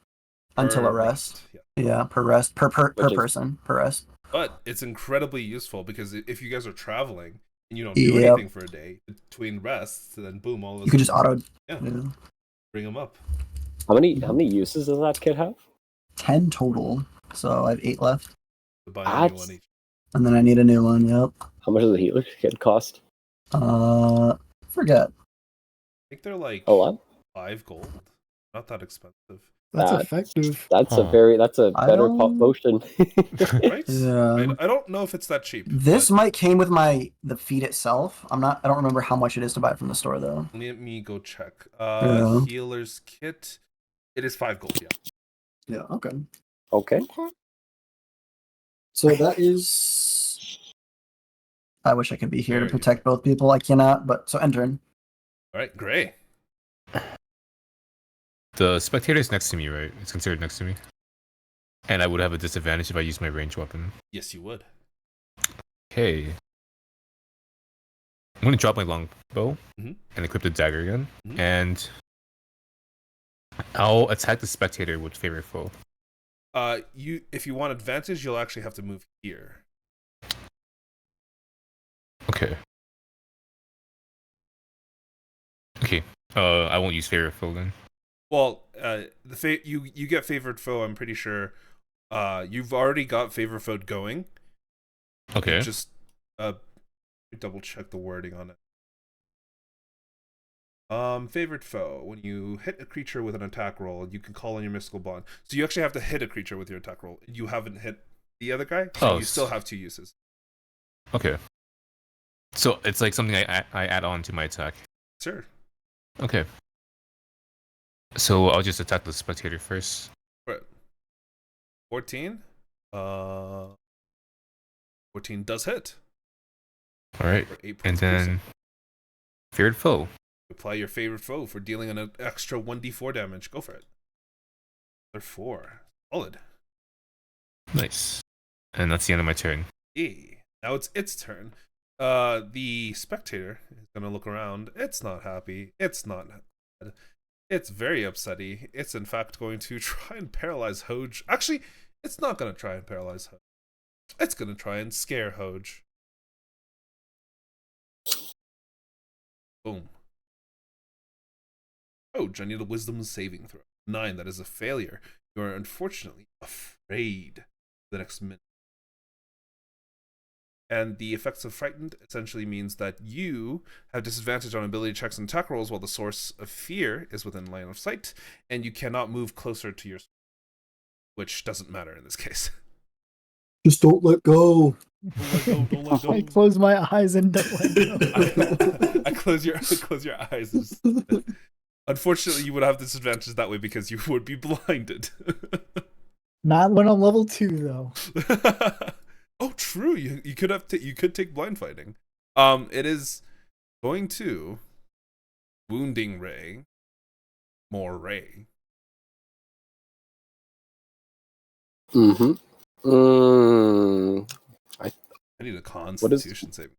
until a Per rest. Yeah. Yeah, per rest per Which is- person per rest. But it's incredibly useful because if you guys are traveling and you don't do Yep. anything for a day between rests, then boom, all of a You could just sudden, auto. yeah, Yeah. bring them up. How many uses does that kit have? 10 total, so I have 8 left, To buy a new That's- one each. and then I need a new one. Yep. How much does the healer kit cost? Forget. I think they're like A lot. 5 gold. Not that expensive. That's That- effective. That's Huh. that's a I better don't- potion. Right? Yeah. I don't know if it's that cheap. This but might came with the feed itself. I don't remember how much it is to buy from the store though. let me go check. Yeah. Healer's kit. It is 5 gold, yeah. Yeah, okay. Okay. So that is I wish I could be here to Very protect both people. I cannot, but so entering. Alright, Gray. The spectator is next to me, right? It's considered next to me. And I would have a disadvantage if I use my ranged weapon. Yes, you would. Okay. I'm gonna drop my longbow Mhm. and equip the dagger again. Mhm. And I'll attack the spectator with favorite foe. If you want advantage, you'll actually have to move here. Okay. Okay. I won't use favorite foe then. Well, you get favored foe, I'm pretty sure. You've already got favored foe going. Okay. Just double check the wording on it. Favorite foe. When you hit a creature with an attack roll, you can call on your mystical bond. So you actually have to hit a creature with your attack roll. You haven't hit the other guy, so Oh, you still have 2 uses. Okay. So it's like something I add on to my attack. Sure. Okay. So I'll just attack the spectator first. Right. 14. 14 does hit. Alright. For 8 points And of piercing. then favorite foe. Apply your favorite foe for dealing an extra 1d4 damage. Go for it. They're 4. Solid. Nice. And that's the end of my turn. Yeah. Now it's its turn. The spectator is gonna look around. It's not happy. It's not sad. It's very upsetty. It's in fact going to try and paralyze Hoge. Actually, it's not gonna try and paralyze Hoge. It's gonna try and scare Hoge. Boom. Hoge, I need a wisdom saving throw. 9, that is a failure. You are unfortunately afraid for the next minute. And the effects of frightened essentially means that you have disadvantage on ability checks and attack rolls while the source of fear is within line of sight, and you cannot move closer to your source, which doesn't matter in this case. Just don't let go. Don't let go. I close my eyes and don't let go. I close your eyes. Unfortunately, you would have disadvantage that way because you would be blinded. Not when I'm level 2 though. Oh, true. You could have you could take blind fighting. It is going to wounding Ray. Moray. Mm-hmm. I need a Constitution saving.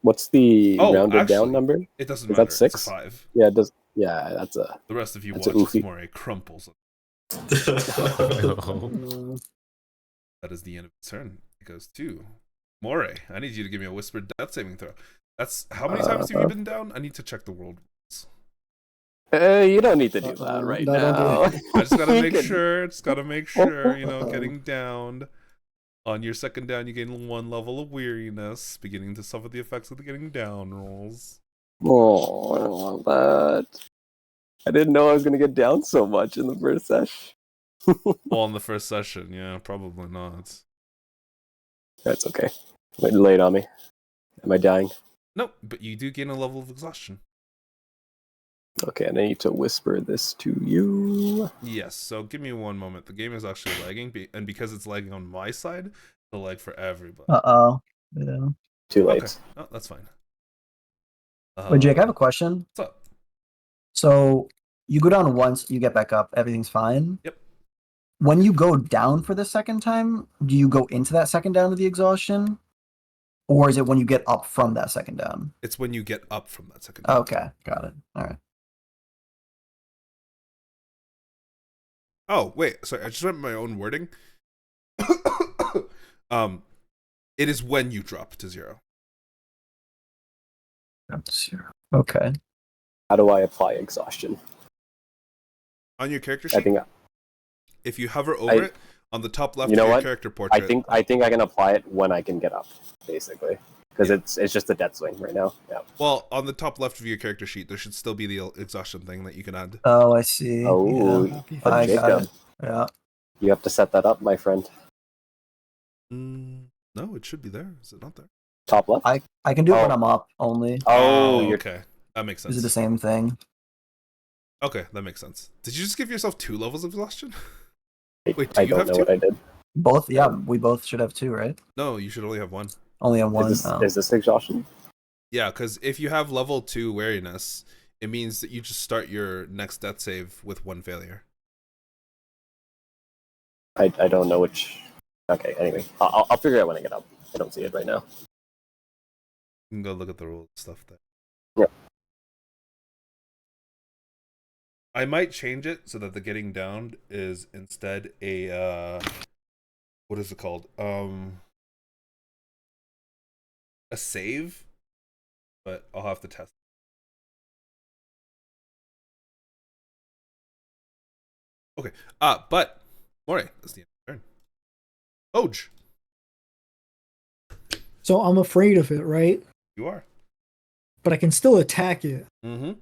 What's the Oh, rounded actually, down number? It doesn't Is matter. that 6? It's a 5. Yeah, it does. Yeah, that's a. The rest of you That's a watch as oofy. Moray crumples. Oh. That is the end of its turn. It goes to Moray. I need you to give me a whispered death saving throw. That's how many times have you been down? I need to check the world. You don't need to do that right No, don't do now. it. I just gotta You make can- sure. Just gotta make sure. You know, getting downed. On your second down, you gain 1 level of weariness, beginning to suffer the effects of the getting down rolls. Oh, I don't want that. I didn't know I was gonna get down so much in the first session. Well, in the first session, yeah, probably not. That's okay. Wait, lay it on me. Am I dying? Nope, but you do gain a level of exhaustion. Okay, and I need to whisper this to you. Yes, so give me 1 moment. The game is actually lagging, and because it's lagging on my side, it'll lag for everybody. Uh-oh. Yeah. Too late. Okay, oh, that's fine. Wait, Jake, I have a question. What's up? So you go down once, you get back up, everything's fine. Yep. When you go down for the second time, do you go into that second down with the exhaustion? Or is it when you get up from that second down? It's when you get up from that second down. Okay, got it. All right. Oh, wait, sorry, I just read my own wording. It is when you drop to 0. Okay. How do I apply exhaustion? On your character I sheet, think if you hover over it, on the top left You know of your what? character portrait. I think I can apply it when I can get up, basically. because it's just a death swing right now. Yeah. Well, on the top left of your character sheet, there should still be the exhaustion thing that you can add. Oh, I see. Oh, Yeah. Happy I face. got Jacob, it. Yeah. you have to set that up, my friend. No, it should be there. Is it not there? Top left. I can do it when Oh. I'm up only. Oh, you're okay. That makes Is sense. it the same thing? Okay, that makes sense. Did you just give yourself 2 levels of exhaustion? Wait, Wait, do I you don't have know two? what I did. Both? Yeah, we both should have 2, right? No, you should only have 1. Only have 1. Is this exhaustion? Yeah, because if you have level 2 wariness, it means that you just start your next death save with 1 failure. I don't know which. Okay, anyway, I'll figure it out when I get up. I don't see it right now. You can go look at the rules stuff there. Yep. I might change it so that the getting down is instead a what is it called? A save, but I'll have to test. Okay. But Moray, that's the end of your turn. Hoge, So I'm afraid of it, right? you are. But I can still attack it. Mm-hmm.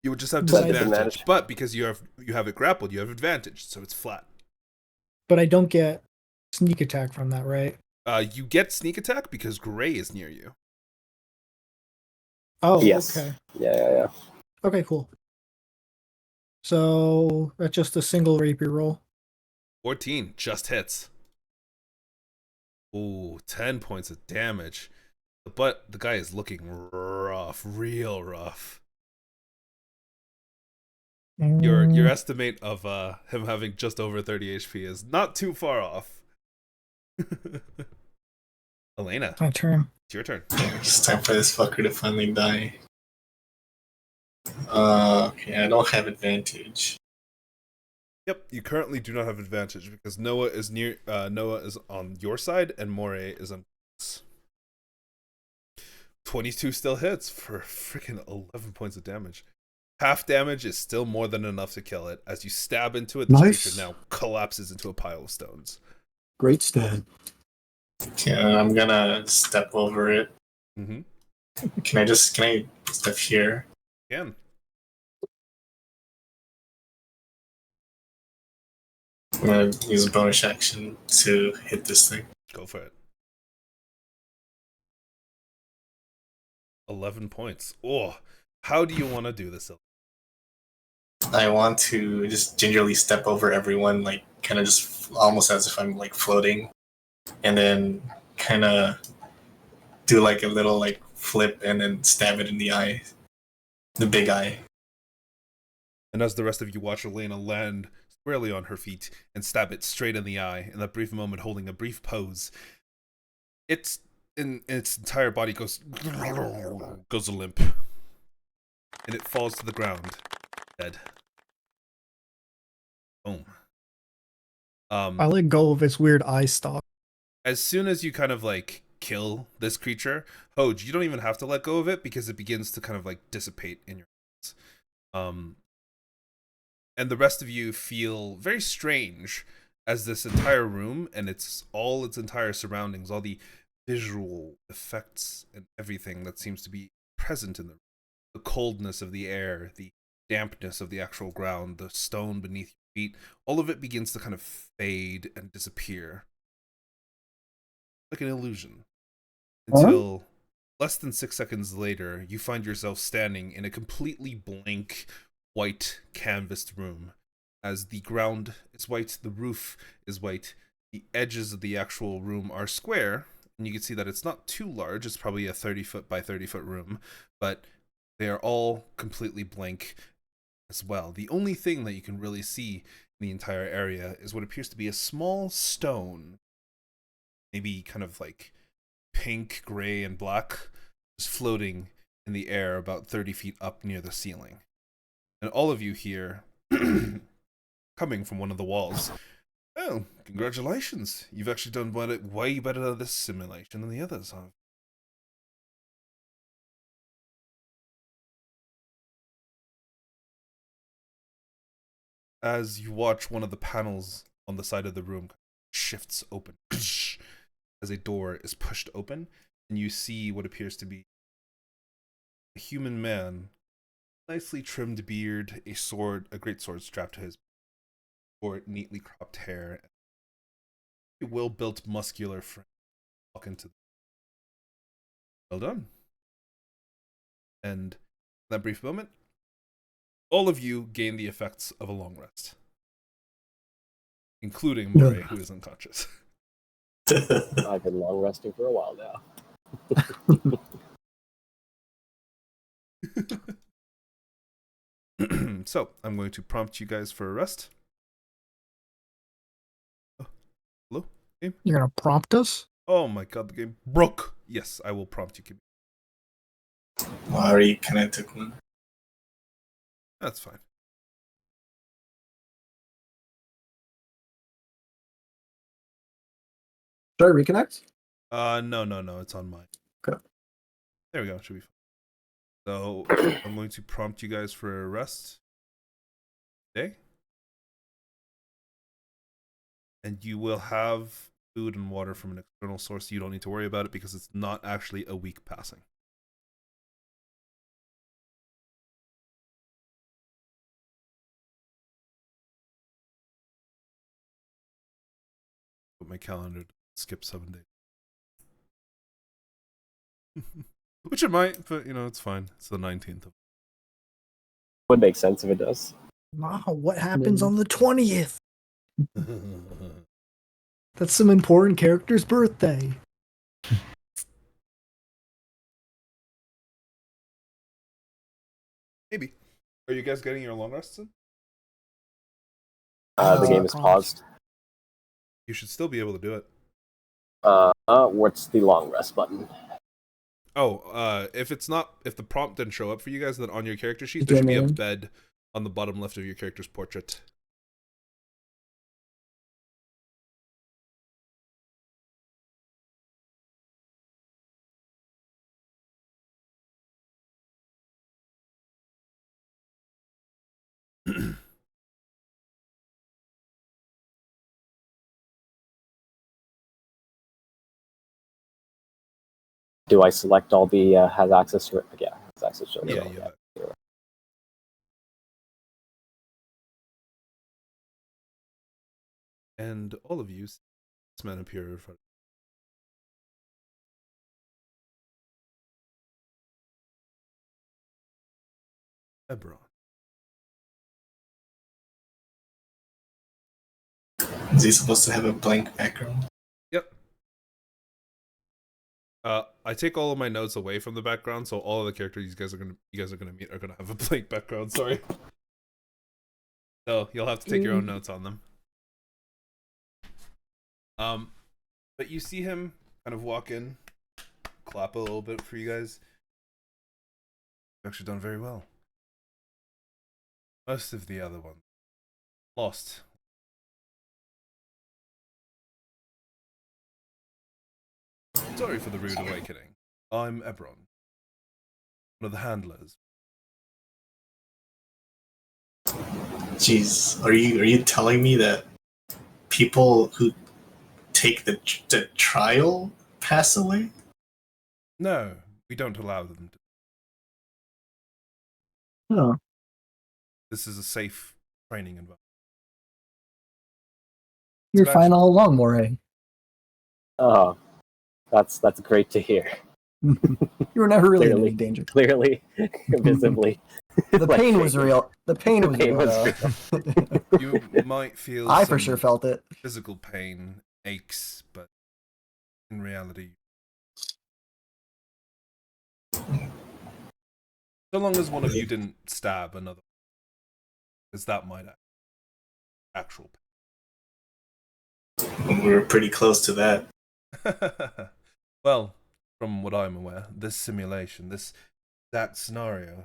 You would just have But I- disadvantage, but because you have it grappled, you have advantage, so it's flat. But I don't get sneak attack from that, right? You get sneak attack because Gray is near you. Oh, Yes. okay. Yeah. Okay, cool. So that's just a single rapier roll. 14 just hits. Ooh, 10 points of damage. But the guy is looking rough, real rough. Your estimate of him having just over 30 HP is not too far off. Elaina, My turn. it's your turn. It's time for this fucker to finally die. Okay, I don't have advantage. Yep, you currently do not have advantage because Noah is on your side and Moray is on 22 still hits for freaking 11 points of damage. Half damage is still more than enough to kill it. As you stab into it, this Nice. creature now collapses into a pile of stones. Great stat. Yeah, I'm gonna step over it. Mm-hmm. Can I step here? Can. I'm gonna use a bonus action to hit this thing. Go for it. 11 points. Oh, how do you want to do this? I want to just gingerly step over everyone, like kind of just almost as if I'm like floating, and then kind of do like a little like flip and then stab it in the eye, the big eye. And as the rest of you watch Elaina land squarely on her feet and stab it straight in the eye, in that brief moment holding a brief pose, its entire body goes limp. And it falls to the ground, dead. Boom. I let go of its weird eye stalk. As soon as you kind of like kill this creature, Hoge, you don't even have to let go of it because it begins to kind of like dissipate in your hands. And the rest of you feel very strange as this entire room and its entire surroundings, all the visual effects and everything that seems to be present in the room, the coldness of the air, the dampness of the actual ground, the stone beneath your feet, all of it begins to kind of fade and disappear. Like an illusion. Until less than 6 seconds later, you find yourself standing in a completely blank, white, canvassed room. As the ground is white, the roof is white, the edges of the actual room are square, and you can see that it's not too large, it's probably a 30-foot by 30-foot room, but they are all completely blank as well. The only thing that you can really see in the entire area is what appears to be a small stone, maybe kind of like pink, gray, and black, just floating in the air about 30 feet up near the ceiling. And all of you here, coming from one of the walls, oh, congratulations. You've actually done way better at this simulation than the others have. As you watch one of the panels on the side of the room shifts open as a door is pushed open, and you see what appears to be a human man, nicely trimmed beard, a sword, a great sword strapped to his short, neatly cropped hair, a well-built, muscular frame. Walk into the... Well done. And in that brief moment, all of you gain the effects of a long rest, including Moray, who is unconscious. I've been long resting for a while now. So, I'm going to prompt you guys for a rest. Oh, hello? Game? You're gonna prompt us? Oh my god, the game broke. Yes, I will prompt you. Well, I already kind of took one. That's fine. Should I reconnect? No, it's on mine. Okay. There we go, it should be fine. So, I'm going to prompt you guys for a rest today. And you will have food and water from an external source. You don't need to worry about it because it's not actually a week passing. Put my calendar to skip 7 days. Which it might, but it's fine. It's the 19th. Would make sense if it does. Wow, what happens on the 20th? of... That's some important character's birthday. Maybe. Are you guys getting your long rests in? The game is paused. You should still be able to do it. What's the long rest button? Oh, if the prompt didn't show up for you guys, then on your character sheet there should be a bed on the bottom left of your character's portrait. Do I select all the has access to it? Yeah, has access to it. Yeah, yeah. And all of you, this man appear in front. Ebron. Is he supposed to have a blank background? Yep. I take all of my notes away from the background, so all of the characters you guys are gonna meet are gonna have a blank background. Sorry. So you'll have to take your own notes on them. But you see him kind of walk in, clap a little bit for you guys. You've actually done very well. Most of the other ones lost. Sorry for the rude awakening. I'm Ebron, one of the handlers. Jeez, are you telling me that people who take the trial pass away? No, we don't allow them to. Oh. This is a safe training environment. You're fine all along, Moray. Oh, that's great to hear. You were never really in Clearly. any danger. Clearly, visibly. The Like pain was shaking. real. The pain The was pain real. was though. You might feel I for some sure felt it. physical pain, aches, but in reality, so long as one of you didn't stab another, because that might actual We were pretty close to that. pain. Well, from what I'm aware, this simulation, that scenario,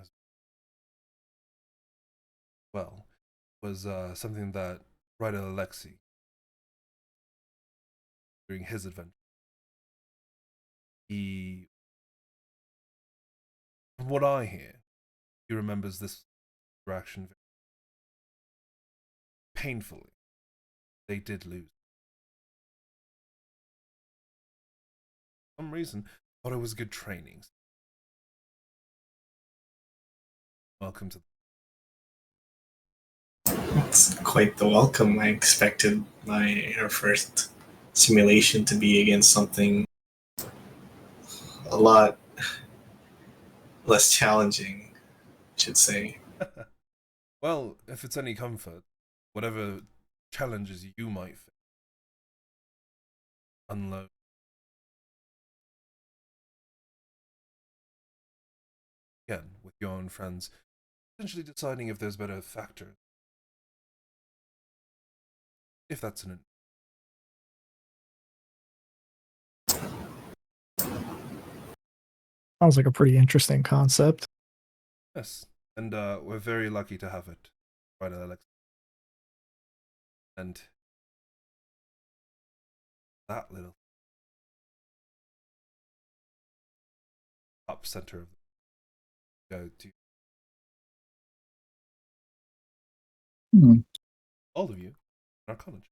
well, was something that writer Alexei, during his adventure, from what I hear, he remembers this interaction painfully. They did lose. For some reason, But it was good training. Welcome to. It's quite the welcome. I expected our first simulation to be against something a lot less challenging, I should say. Well, if it's any comfort, whatever challenges you might face, unload. Again, with your own friends, essentially deciding if there's better factors. If that's an. Sounds like a pretty interesting concept. Yes, and we're very lucky to have it, right, Alex? And that little top center of go to all of you in our college.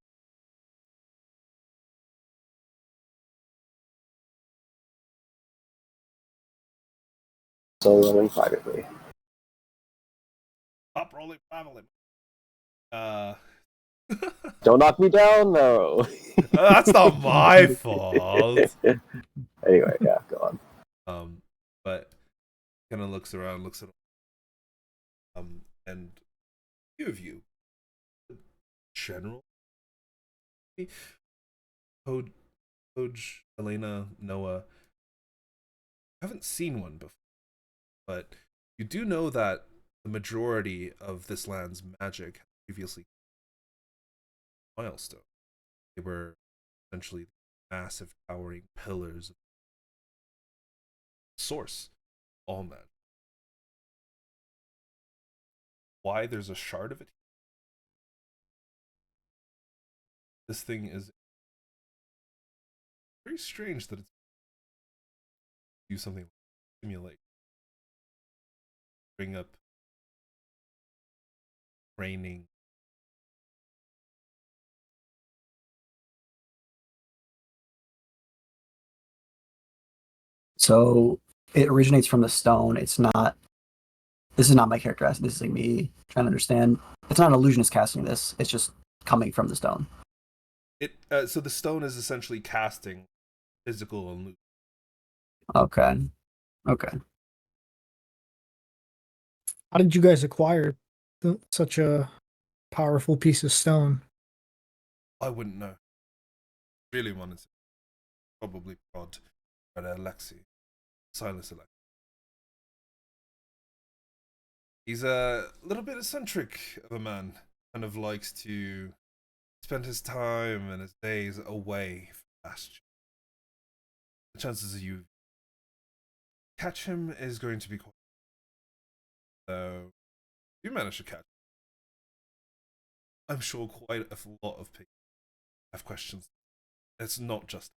So rolling privately. Stop rolling privately. Don't knock me down, though. That's not my fault. Anyway, yeah, go on. But kind of looks around, looks at and a few of you, general, Hoge, Elaina, Noah, haven't seen one before, but you do know that the majority of this land's magic previously milestone. They were essentially massive towering pillars of source, all magic. Why there's a shard of it? This thing is very strange that it's do something like simulate, bring up training. So it originates from the stone. It's not. This is not my character. This is like me trying to understand. It's not an illusionist casting this. It's just coming from the stone. So the stone is essentially casting physical illusion. Okay. Okay. How did you guys acquire such a powerful piece of stone? I wouldn't know. Really wanted to. Probably prod at Alexi. Silas Alexi. He's a little bit eccentric of a man. Kind of likes to spend his time and his days away from Bastion. The chances of you catch him is going to be quite. So, you manage to catch him. I'm sure quite a lot of people have questions. It's not just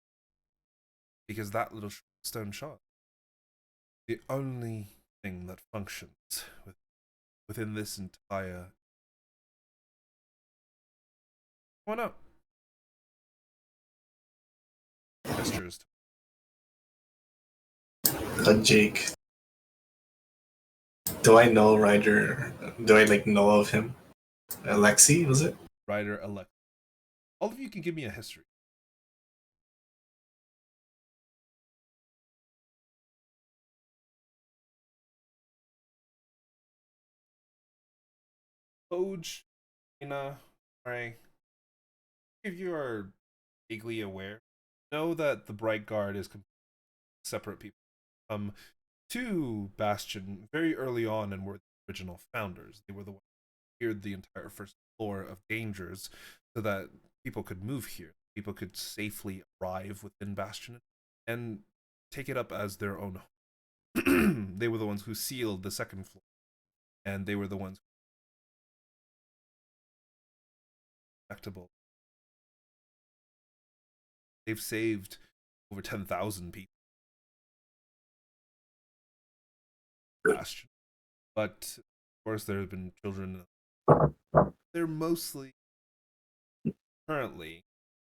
because that little stone shard, the only thing that functions within this entire. Why not? Gestures. Jake, do I know Ryder? Do I know of him? Alexi, was it? Ryder elect. All of you can give me a history. Hoge, Moray, if you are vaguely aware, know that the Bright Guard is separate people. To Bastion very early on and were the original founders. They were the ones who cleared the entire first floor of dangers so that people could move here. People could safely arrive within Bastion and take it up as their own home. They were the ones who sealed the second floor, and they were the ones respectable. They've saved over 10,000 people. Bastion. But of course there have been children. They're mostly currently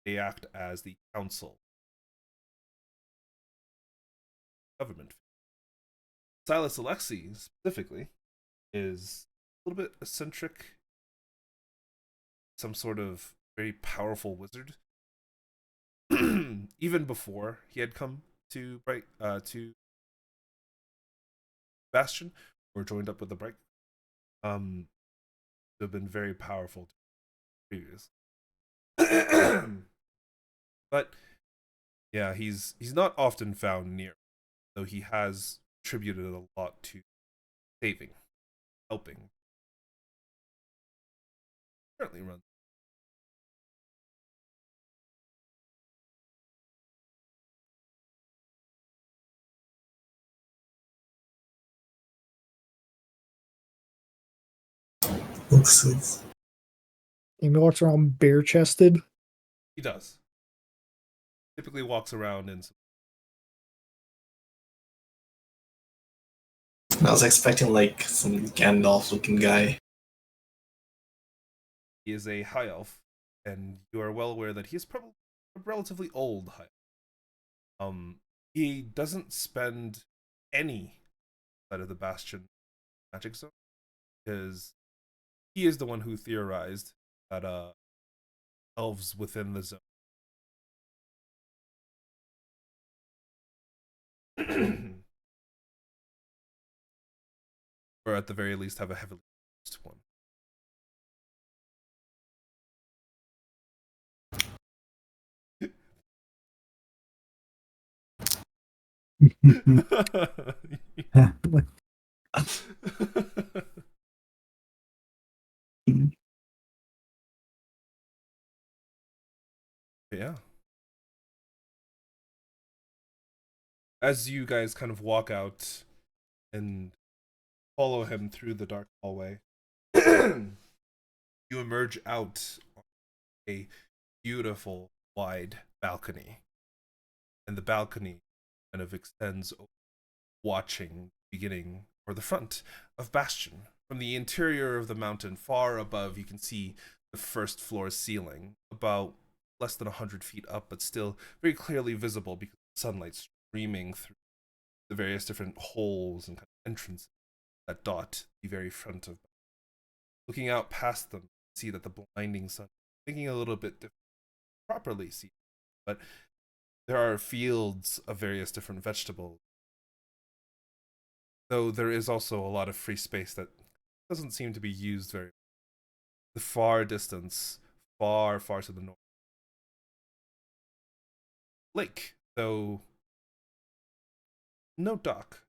they act as the council. government. Silas Alexei, specifically, is a little bit eccentric, some sort of very powerful wizard. Even before he had come to Bastion or joined up with the Bright, have been very powerful previously. But yeah, he's not often found near, though he has contributed a lot to saving, helping. Currently runs. Looks like He walks around bare chested. He does. Typically walks around in some. I was expecting like some Gandalf looking guy. He is a high elf, and you are well aware that he is probably a relatively old high elf. He doesn't spend any side of the Bastion magic zone because he is the one who theorized that elves within the zone or at the very least have a heavily used one. Yeah. As you guys kind of walk out and follow him through the dark hallway, you emerge out on a beautiful wide balcony. And the balcony kind of extends, watching the beginning or the front of Bastion. From the interior of the mountain, far above, you can see the first floor ceiling, about less than 100 feet up, but still very clearly visible because the sunlight streaming through the various different holes and kind of entrances that dot the very front of. Looking out past them, see that the blinding sun, making a little bit different, properly see, but there are fields of various different vegetables. Though there is also a lot of free space that doesn't seem to be used very. The far distance, far to the north. Lake, though no dock.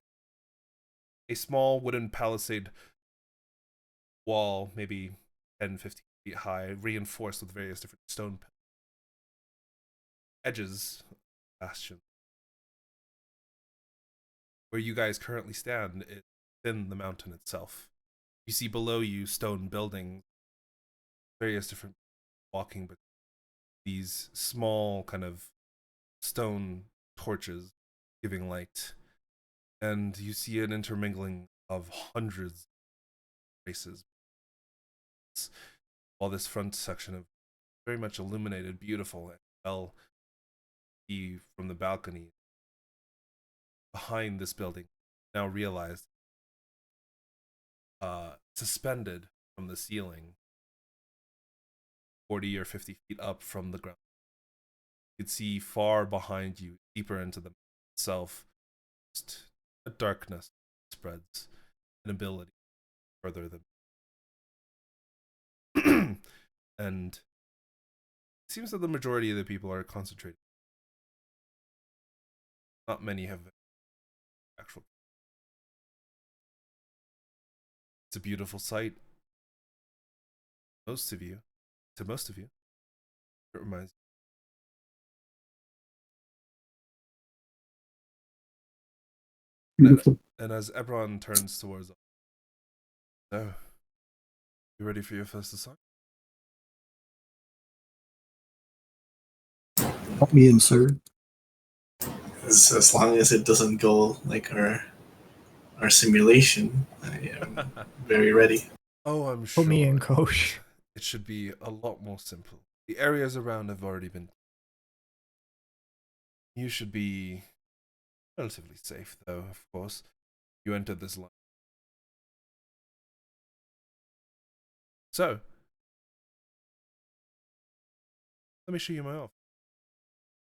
A small wooden palisade wall, maybe 10, 15 feet high, reinforced with various different stone edges of the bastion. Where you guys currently stand is within the mountain itself. You see below you stone buildings, various different walking, but these small kind of stone torches giving light. And you see an intermingling of hundreds of races. While this front section of very much illuminated, beautiful, and well see from the balcony behind this building, now realized suspended from the ceiling 40 or 50 feet up from the ground. You could see far behind you, deeper into the itself, just a darkness spreads, an ability further than. And it seems that the majority of the people are concentrated. Not many have actual. It's a beautiful sight. Most of you, it reminds you. And as Ebron turns towards us, so, you ready for your first assignment? Put me in, sir. As long as it doesn't go like our simulation, I am very ready. Oh, I'm sure. Put me in, coach. It should be a lot more simple. The areas around have already been. You should be Relatively safe, though, of course. You entered this line. So, let me show you my office.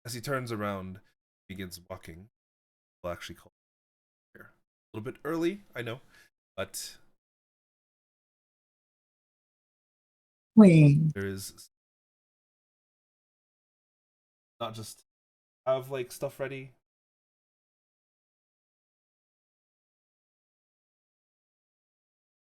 As he turns around, begins walking. We'll actually call it here. A little bit early, I know, but Wait. there is not just have like stuff ready,